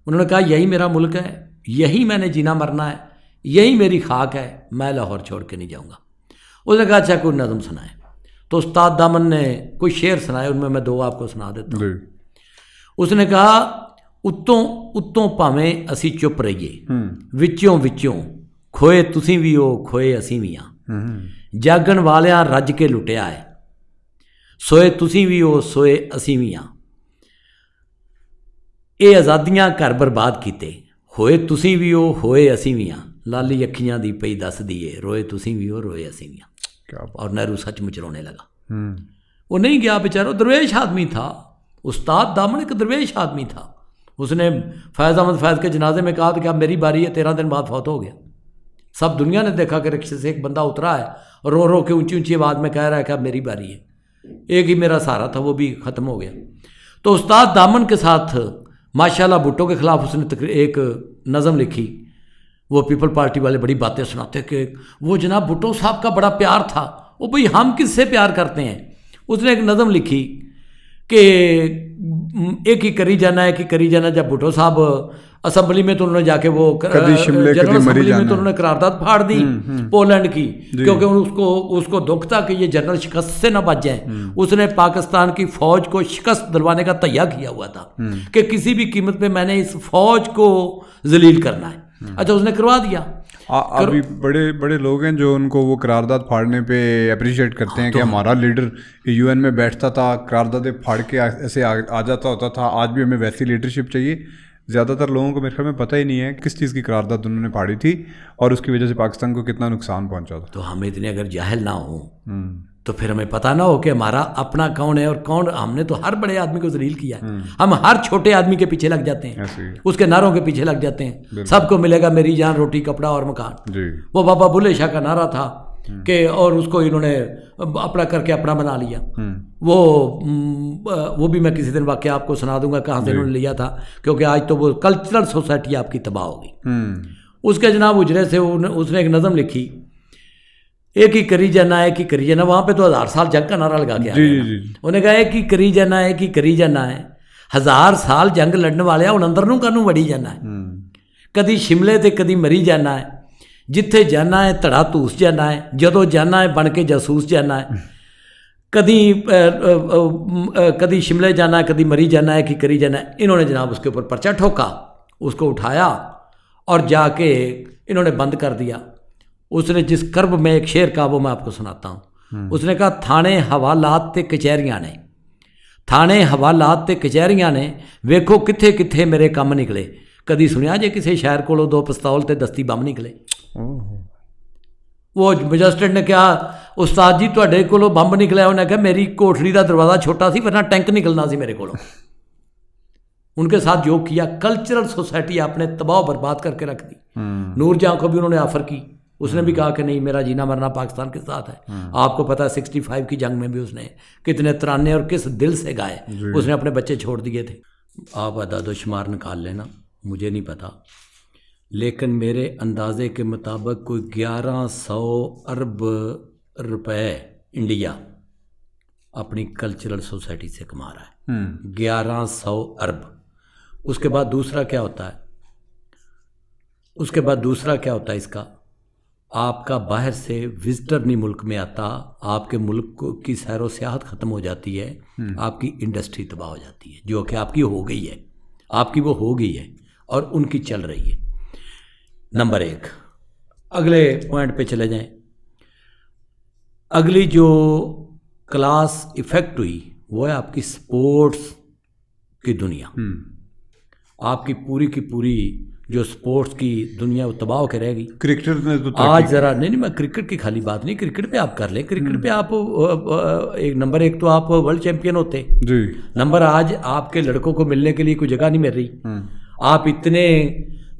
उन्होंने कहा यही मेरा मुल्क है, यही मैंने जीना मरना है, यही मेरी खाक है, मैं लाहौर छोड़ के नहीं जाऊँगा। उसने कहा अच्छा कोई नज़म सुनाए। तो उस्ताद दामन ने कोई शेर सुनाए, उनमें मैं 2 आपको सुना देता हूँ। उसने कहा उत्तों उत्तों भावें असी चुप रहिए, विचों विचों खोए तुसीं भी हो खोए असीं भी हाँ, जागण वालियां रज के लुटिया है, सोए तुसीं भी हो सोए असीं भी हाँ, ये आज़ादियां घर बर्बाद कीते, होए तुसीं भी हो होए असीं भी हाँ, लाली अखियां दी पई दस दिए, रोए तुसीं भी हो रोए असीं भी हाँ। और नेहरू सचमुच रोने लगा। वो नहीं गया बेचारा, दरवेश आदमी था। उस्ताद दामन एक दरवेश आदमी था। उसने फैज़ अहमद फैज़ के जनाजे में कहा था कि अब मेरी बारी है, 13 दिन बाद फौत हो गया। सब दुनिया ने देखा कि रिक्शे से एक बंदा उतरा है और रो रो के ऊंची ऊंची आवाज़ में कह रहा है कि अब मेरी बारी है। एक ही मेरा सहारा था, वो भी ख़त्म हो गया। तो उस्ताद दामन के साथ माशाल्लाह भुट्टो के ख़िलाफ़ उसने एक नज़म लिखी। वो पीपल पार्टी वाले बड़ी बातें सुनाते कि वो जनाब भुट्टो साहब का बड़ा प्यार था। वो भाई हम किससे प्यार करते हैं। उसने एक नज़म लिखी कि एक ही करी जाना, एक ही करी जाना। जब भुट्टो साहब असम्बली में, तो उन्होंने जाके वो जनरल असम्बली में तो उन्होंने करारदाद फाड़ दी पोलैंड की, क्योंकि उसको दुख था कि ये जनरल शिकस्त से ना बच जाए। उसने पाकिस्तान की फौज को शिकस्त दिलवाने का तैयार किया हुआ था कि किसी भी कीमत पे मैंने इस फौज को जलील करना है। अच्छा, उसने करवा दिया। अभी बड़े बड़े लोग हैं जो उनको वो करारदाद फाड़ने पे अप्रिशिएट करते हैं कि हमारा लीडर यूएन में बैठता था, करारदादें फाड़ के ऐसे आ जाता होता था, आज भी हमें वैसी लीडरशिप चाहिए। ज़्यादातर लोगों को मेरे ख्याल में पता ही नहीं है किस चीज़ की करारदाद उन्होंने फाड़ी थी और उसकी वजह से पाकिस्तान को कितना नुकसान पहुंचा था। तो हम इतने अगर जाहिल ना हो तो फिर हमें पता ना हो कि हमारा अपना कौन है और कौन। हमने तो हर बड़े आदमी को जलील किया। हम हर छोटे आदमी के पीछे लग जाते हैं, उसके नारों के पीछे लग जाते हैं। सबको मिलेगा मेरी जान रोटी कपड़ा और मकान। वो बाबा बुल्ले शाह का नारा था कि, और उसको इन्होंने अपना करके अपना बना लिया। वो भी मैं किसी दिन वाकया आपको सुना दूंगा कहाँ से इन्होंने लिया था, क्योंकि आज तो वो कल्चरल सोसाइटी आपकी तबाह होगी। उसके जनाब उजरे से उसने एक नज़म लिखी, एक ही करी जाना एक ही करी जाना। वहाँ पे तो 1000 साल जंग का नारा लगा के उन्हें कहा एक ही करी जाना एक ही करी जाना है, 1000 साल जंग लड़ने वाले हुण अंदर नूं कानूं वड़ी जाना है। कदी शिमले ते कदी मरी जाना है, जिथे जाना है धड़ा धूस जाना है, जदों जाना है बन के जासूस जाना है। कदी शिमले जाना है कदी मरी जाना है कि करी जाना है। इन्होंने जनाब उसके ऊपर पर्चा ठोका, उसको उठाया और जाके इन्होंने बंद कर दिया। उसने जिस कर्ब में एक शेर का, वो मैं आपको सुनाता हूँ। उसने कहा थाने हवालात ते कचहरियाँ ने, थाने हवालात ते कचहरियाँ ने, वेखो किथे किथे मेरे कम निकले। कदी सुनिया जे किसी शहर को 2 पिस्तौल ते दस्ती बम निकले। वो मजिस्ट्रेट ने कहा उस्ताद जी तुहाडे कोलों बंब निकलिया। उन्हें कहा मेरी कोठरी का दरवाज़ा छोटा सी, वरना टैंक निकलना सी मेरे कोलों। उनके साथ जो किया, कल्चरल सोसाइटी आपने तबाह बर्बाद करके रख दी। नूर जहाँ को भी उन्होंने ऑफर की, उसने भी कहा कि नहीं मेरा जीना मरना पाकिस्तान के साथ है। आपको पता है 65 की जंग में भी उसने कितने तराने और किस दिल से गाए। उसने अपने बच्चे छोड़ दिए थे। आप अदाद शुमार निकाल लेना, मुझे नहीं पता, लेकिन मेरे अंदाजे के मुताबिक कोई 1100 अरब रुपए इंडिया अपनी कल्चरल सोसाइटी से कमा रहा है। 1100 अरब। उसके बाद दूसरा क्या होता है, उसके बाद दूसरा क्या होता है इसका, आपका बाहर से विजिटर नहीं मुल्क में आता, आपके मुल्क की सैरो सियाहत ख़त्म हो जाती है, आपकी इंडस्ट्री तबाह हो जाती है, जो कि आपकी हो गई है, आपकी वो हो गई है और उनकी चल रही है। नंबर 1। अगले पॉइंट पे चले जाएं। अगली जो क्लास इफेक्ट हुई वो है आपकी स्पोर्ट्स की दुनिया। आपकी पूरी की पूरी जो स्पोर्ट्स की दुनिया वो तबाह होकर रहेगी। क्रिकेट ने तो आज ज़रा नहीं मैं क्रिकेट की खाली बात नहीं, क्रिकेट पे आप कर लें, क्रिकेट पे आप एक नंबर 1 तो आप वर्ल्ड चैंपियन होते जी। नंबर आज आपके लड़कों को मिलने के लिए कोई जगह नहीं मिल रही। आप इतने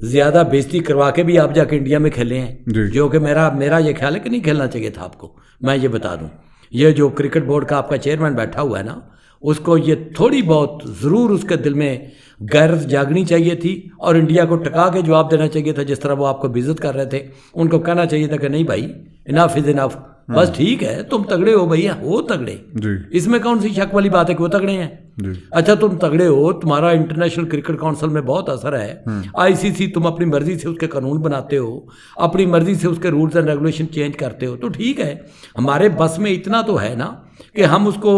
ज़्यादा बेइज्जती करवा के भी आप जाके इंडिया में खेले हैं, जो कि मेरा ये ख्याल है कि नहीं खेलना चाहिए था आपको। मैं ये बता दूं, ये जो क्रिकेट बोर्ड का आपका चेयरमैन बैठा हुआ है ना, उसको ये थोड़ी बहुत ज़रूर उसके दिल में गैरत जागनी चाहिए थी और इंडिया को टका के जवाब देना चाहिए था। जिस तरह वो आपको बेइज्जत कर रहे थे, उनको कहना चाहिए था कि नहीं भाई, इनफ इज़ इनफ, बस ठीक है, तुम तगड़े हो भैया, हो तगड़े जी। इसमें कौन सी शक वाली बात है कि वो तगड़े हैं जी। अच्छा तुम तगड़े हो, तुम्हारा इंटरनेशनल क्रिकेट काउंसिल में बहुत असर है, आईसीसी तुम अपनी मर्जी से उसके कानून बनाते हो, अपनी मर्जी से उसके रूल्स एंड रेगुलेशन चेंज करते हो, तो ठीक है, हमारे बस में इतना तो है ना कि हम उसको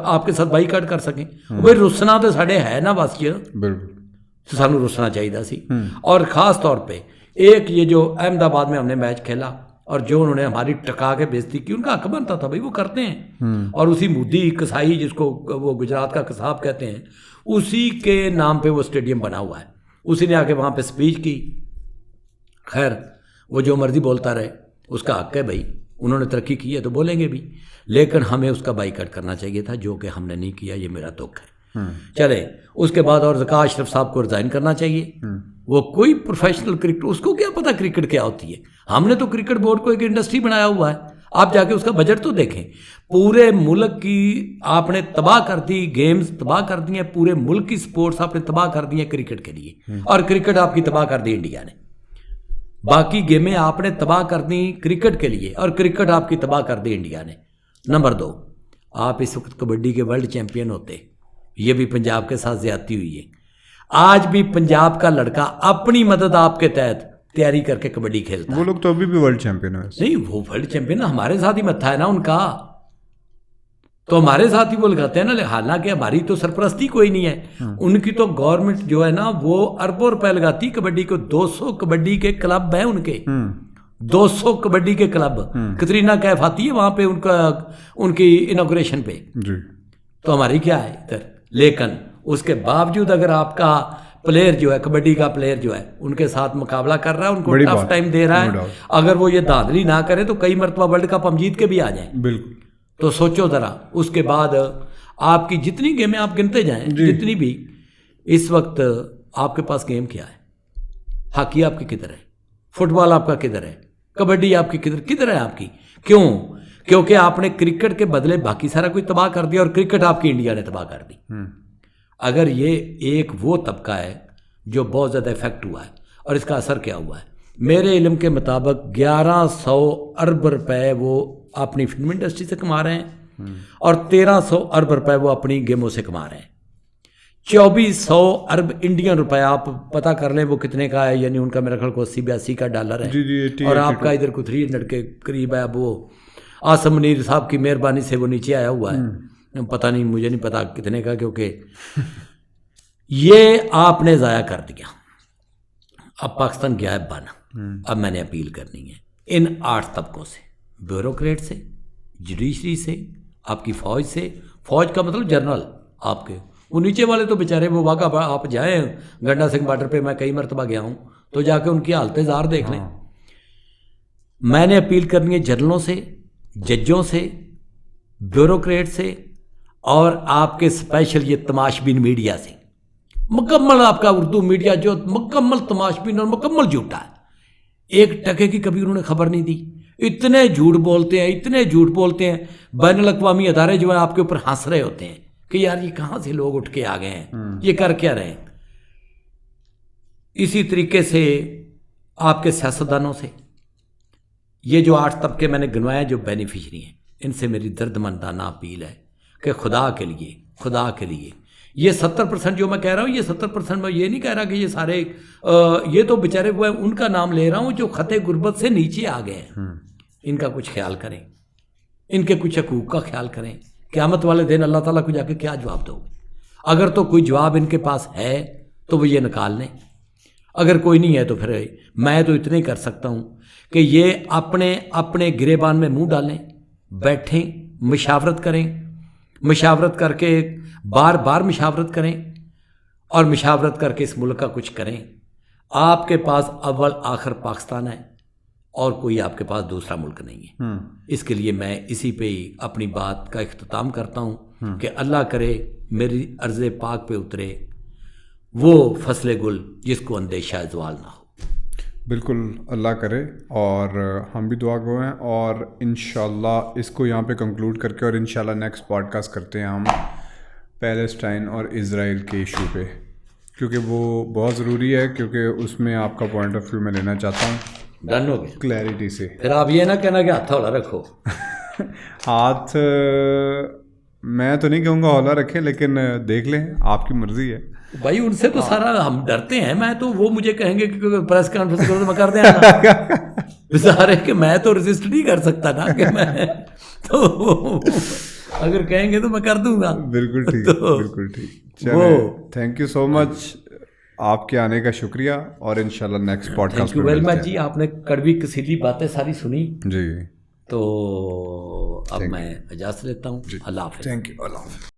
आपके साथ बाईकाट कर सकें। भाई रुसना तो साढ़े है ना बस, ये बिल्कुल सानू रुसना चाहिए सी। और ख़ास तौर पे एक ये जो अहमदाबाद में हमने मैच खेला और जो उन्होंने हमारी टका के बेइज्जती की, उनका हक बनता था भाई, वो करते हैं। और उसी मोदी कसाई, जिसको वो गुजरात का कसाब कहते हैं, उसी के नाम पे वो स्टेडियम बना हुआ है। उसी ने आके वहाँ पे स्पीच की। खैर वो जो मर्जी बोलता रहे, उसका हक है भाई, उन्होंने तरक्की की है तो बोलेंगे भी, लेकिन हमें उसका बाईकाट करना चाहिए था, जो कि हमने नहीं किया। ये मेरा दुख है। चले उसके बाद और ज़का अशरफ साहब को रिज़ाइन करना चाहिए। वो कोई प्रोफेशनल क्रिकेट, उसको क्या पता क्रिकेट क्या होती है। हमने तो क्रिकेट बोर्ड को एक इंडस्ट्री बनाया हुआ है। आप जाके उसका बजट तो देखें। पूरे मुल्क की आपने तबाह कर दी, गेम्स तबाह कर दी हैं, पूरे मुल्क की स्पोर्ट्स आपने तबाह कर दी है क्रिकेट के लिए, और क्रिकेट आपकी तबाह कर दी इंडिया ने। बाकी गेमें आपने तबाह कर दी क्रिकेट के लिए, और क्रिकेट आपकी तबाह कर दी इंडिया ने। नंबर 2, आप इस वक्त कबड्डी के वर्ल्ड चैंपियन होते, ये भी पंजाब के साथ ज्यादती हुई है। आज भी पंजाब का लड़का अपनी मदद आपके तहत तैयारी करके कबड्डी खेलता है। वो लोग तो अभी भी वर्ल्ड चैंपियन है। नहीं, वो वर्ल्ड चैंपियन हमारे साथ ही मत्था है ना उनका, तो हमारे साथ ही वो लगाते हैं ना। हालांकि हमारी तो सरपरस्ती कोई नहीं है, उनकी तो गवर्नमेंट जो है ना वो अरबों रुपए लगाती कबड्डी को। 200 कबड्डी के क्लब हैं उनके, 200 कबड्डी के क्लब। कतरीना कैफ आती है वहां पे उनकी इनॉग्रेशन पे जी। तो हमारी क्या है इधर। लेकिन उसके बावजूद अगर आपका प्लेयर जो है, कबड्डी का प्लेयर जो है, उनके साथ मुकाबला कर रहा है, उनको टफ टाइम दे रहा है, अगर वो ये धांधली ना करे तो कई मरतबा वर्ल्ड कप हम जीत के भी आ जाएं। बिल्कुल। तो सोचो ज़रा, उसके बाद आपकी जितनी गेमें आप गिनते जाएं, जितनी भी, इस वक्त आपके पास गेम क्या है? हॉकी आपकी किधर है? फुटबॉल आपका किधर है? कबड्डी आपकी किधर है आपकी? क्यों? क्योंकि आपने क्रिकेट के बदले बाकी सारा कुछ तबाह कर दिया, और क्रिकेट आपकी इंडिया ने तबाह कर दी। अगर ये एक वो तबका है जो बहुत ज़्यादा इफेक्ट हुआ है, और इसका असर क्या हुआ है, मेरे इल्म के मुताबिक 1100 अरब रुपए वो अपनी फिल्म इंडस्ट्री से कमा रहे हैं, और 1300 अरब रुपए वो अपनी गेमों से कमा रहे हैं। 2400 अरब इंडियन रुपए आप पता कर लें वो कितने का है, यानी उनका मेरा ख्याल को 80-82 का डॉलर है। जी, और आपका इधर को 300 के करीब है। अब वो आसम मुनीर साहब की मेहरबानी से वो नीचे आया हुआ है, पता नहीं, मुझे नहीं पता कितने का, क्योंकि ये आपने ज़ाया कर दिया। अब पाकिस्तान गया है बन। अब मैंने अपील करनी है इन 8 तबकों से, ब्यूरोक्रेट से, जुडिशरी से, आपकी फ़ौज से। फ़ौज का मतलब जनरल आपके, वो नीचे वाले तो बेचारे वो वाक़ा, आप जाएँ गंडा सिंह बॉर्डर पे, मैं कई मरतबा गया हूँ, तो जाके उनकी हालत ज़ार देख लें। मैंने अपील करनी है जनरलों से, जजों से, ब्यूरोक्रेट से, और आपके स्पेशल ये तमाशबीन मीडिया से। मुकम्मल आपका उर्दू मीडिया जो मुकम्मल तमाशबीन और मुकम्मल झूठा है, एक टके की कभी उन्होंने खबर नहीं दी। इतने झूठ बोलते हैं, इतने झूठ बोलते हैं, बैनुल अक़वामी अदारे जो है आपके ऊपर हंस रहे होते हैं कि यार ये कहाँ से लोग उठ के आ गए हैं, ये कर क्या रहे हैं। इसी तरीके से आपके सियासतदानों से, ये जो 8 तबके मैंने गिनवाए जो बेनिफिशरी हैं, इनसे मेरी दर्दमंदाना अपील है कि खुदा के लिए ये 70% जो मैं कह रहा हूँ, ये 70% मैं ये नहीं कह रहा कि ये सारे ये तो बेचारे वो उनका नाम ले रहा हूँ जो खते गुर्बत से नीचे आ गए हैं। इनका कुछ ख्याल करें, इनके कुछ हकूक़ का ख्याल करें। क़यामत वाले दिन अल्लाह ताला को जाके क्या जवाब दोगे? अगर तो कोई जवाब इनके पास है तो वो ये निकाल लें। अगर कोई नहीं है तो फिर मैं तो इतने ही कर सकता हूँ कि ये अपने अपने गिरेबान में मुंह डालें, बैठें, मशावरत करें, मशावरत करके बार बार मशावरत करें और मशावरत करके इस मुल्क का कुछ करें। आपके पास अव्वल आखिर पाकिस्तान है और कोई आपके पास दूसरा मुल्क नहीं है। इसके लिए मैं इसी पे ही अपनी बात का इख्तिताम करता हूँ कि अल्लाह करे मेरी अर्ज़ पाक पे उतरे वो फसले गुल जिसको अंदेशा ज़वाल ना हो। बिल्कुल, अल्लाह करे, और हम भी दुआ गो हैं। और इंशाल्लाह इसको यहाँ पे कंक्लूड करके और इंशाल्लाह नेक्स्ट पॉडकास्ट करते हैं हम पैलेस्टाइन और इज़राइल के इशू पे, क्योंकि वो बहुत ज़रूरी है, क्योंकि उसमें आपका पॉइंट ऑफ व्यू मैं लेना चाहता हूँ डन हो गया क्लैरिटी से। फिर आप ये ना कहना कि हाथ हौला रखो। हाथ मैं तो नहीं कहूँगा हौला रखें, लेकिन देख लें, आपकी मर्ज़ी है भाई। उनसे तो सारा हम डरते हैं। मैं तो वो मुझे कहेंगे कि प्रेस कॉन्फ्रेंस करो तो मैं कर दें सारे कि मैं तो रेजिस्ट नहीं कर सकता ना कि मैं तो अगर कहेंगे तो मैं कर दूंगा। बिल्कुल ठीक, तो बिल्कुल ठीक। चलो, थैंक यू सो मच, आपके आने का शुक्रिया, और इंशाल्लाह next podcast thank you very much जी। आपने कड़वी कसीली बातें सारी सुनी जी। तो अब मैं इजाज़त लेता हूँ। अल्लाह हाफ़िज़। Thank you. अल्लाह हाफ़िज़।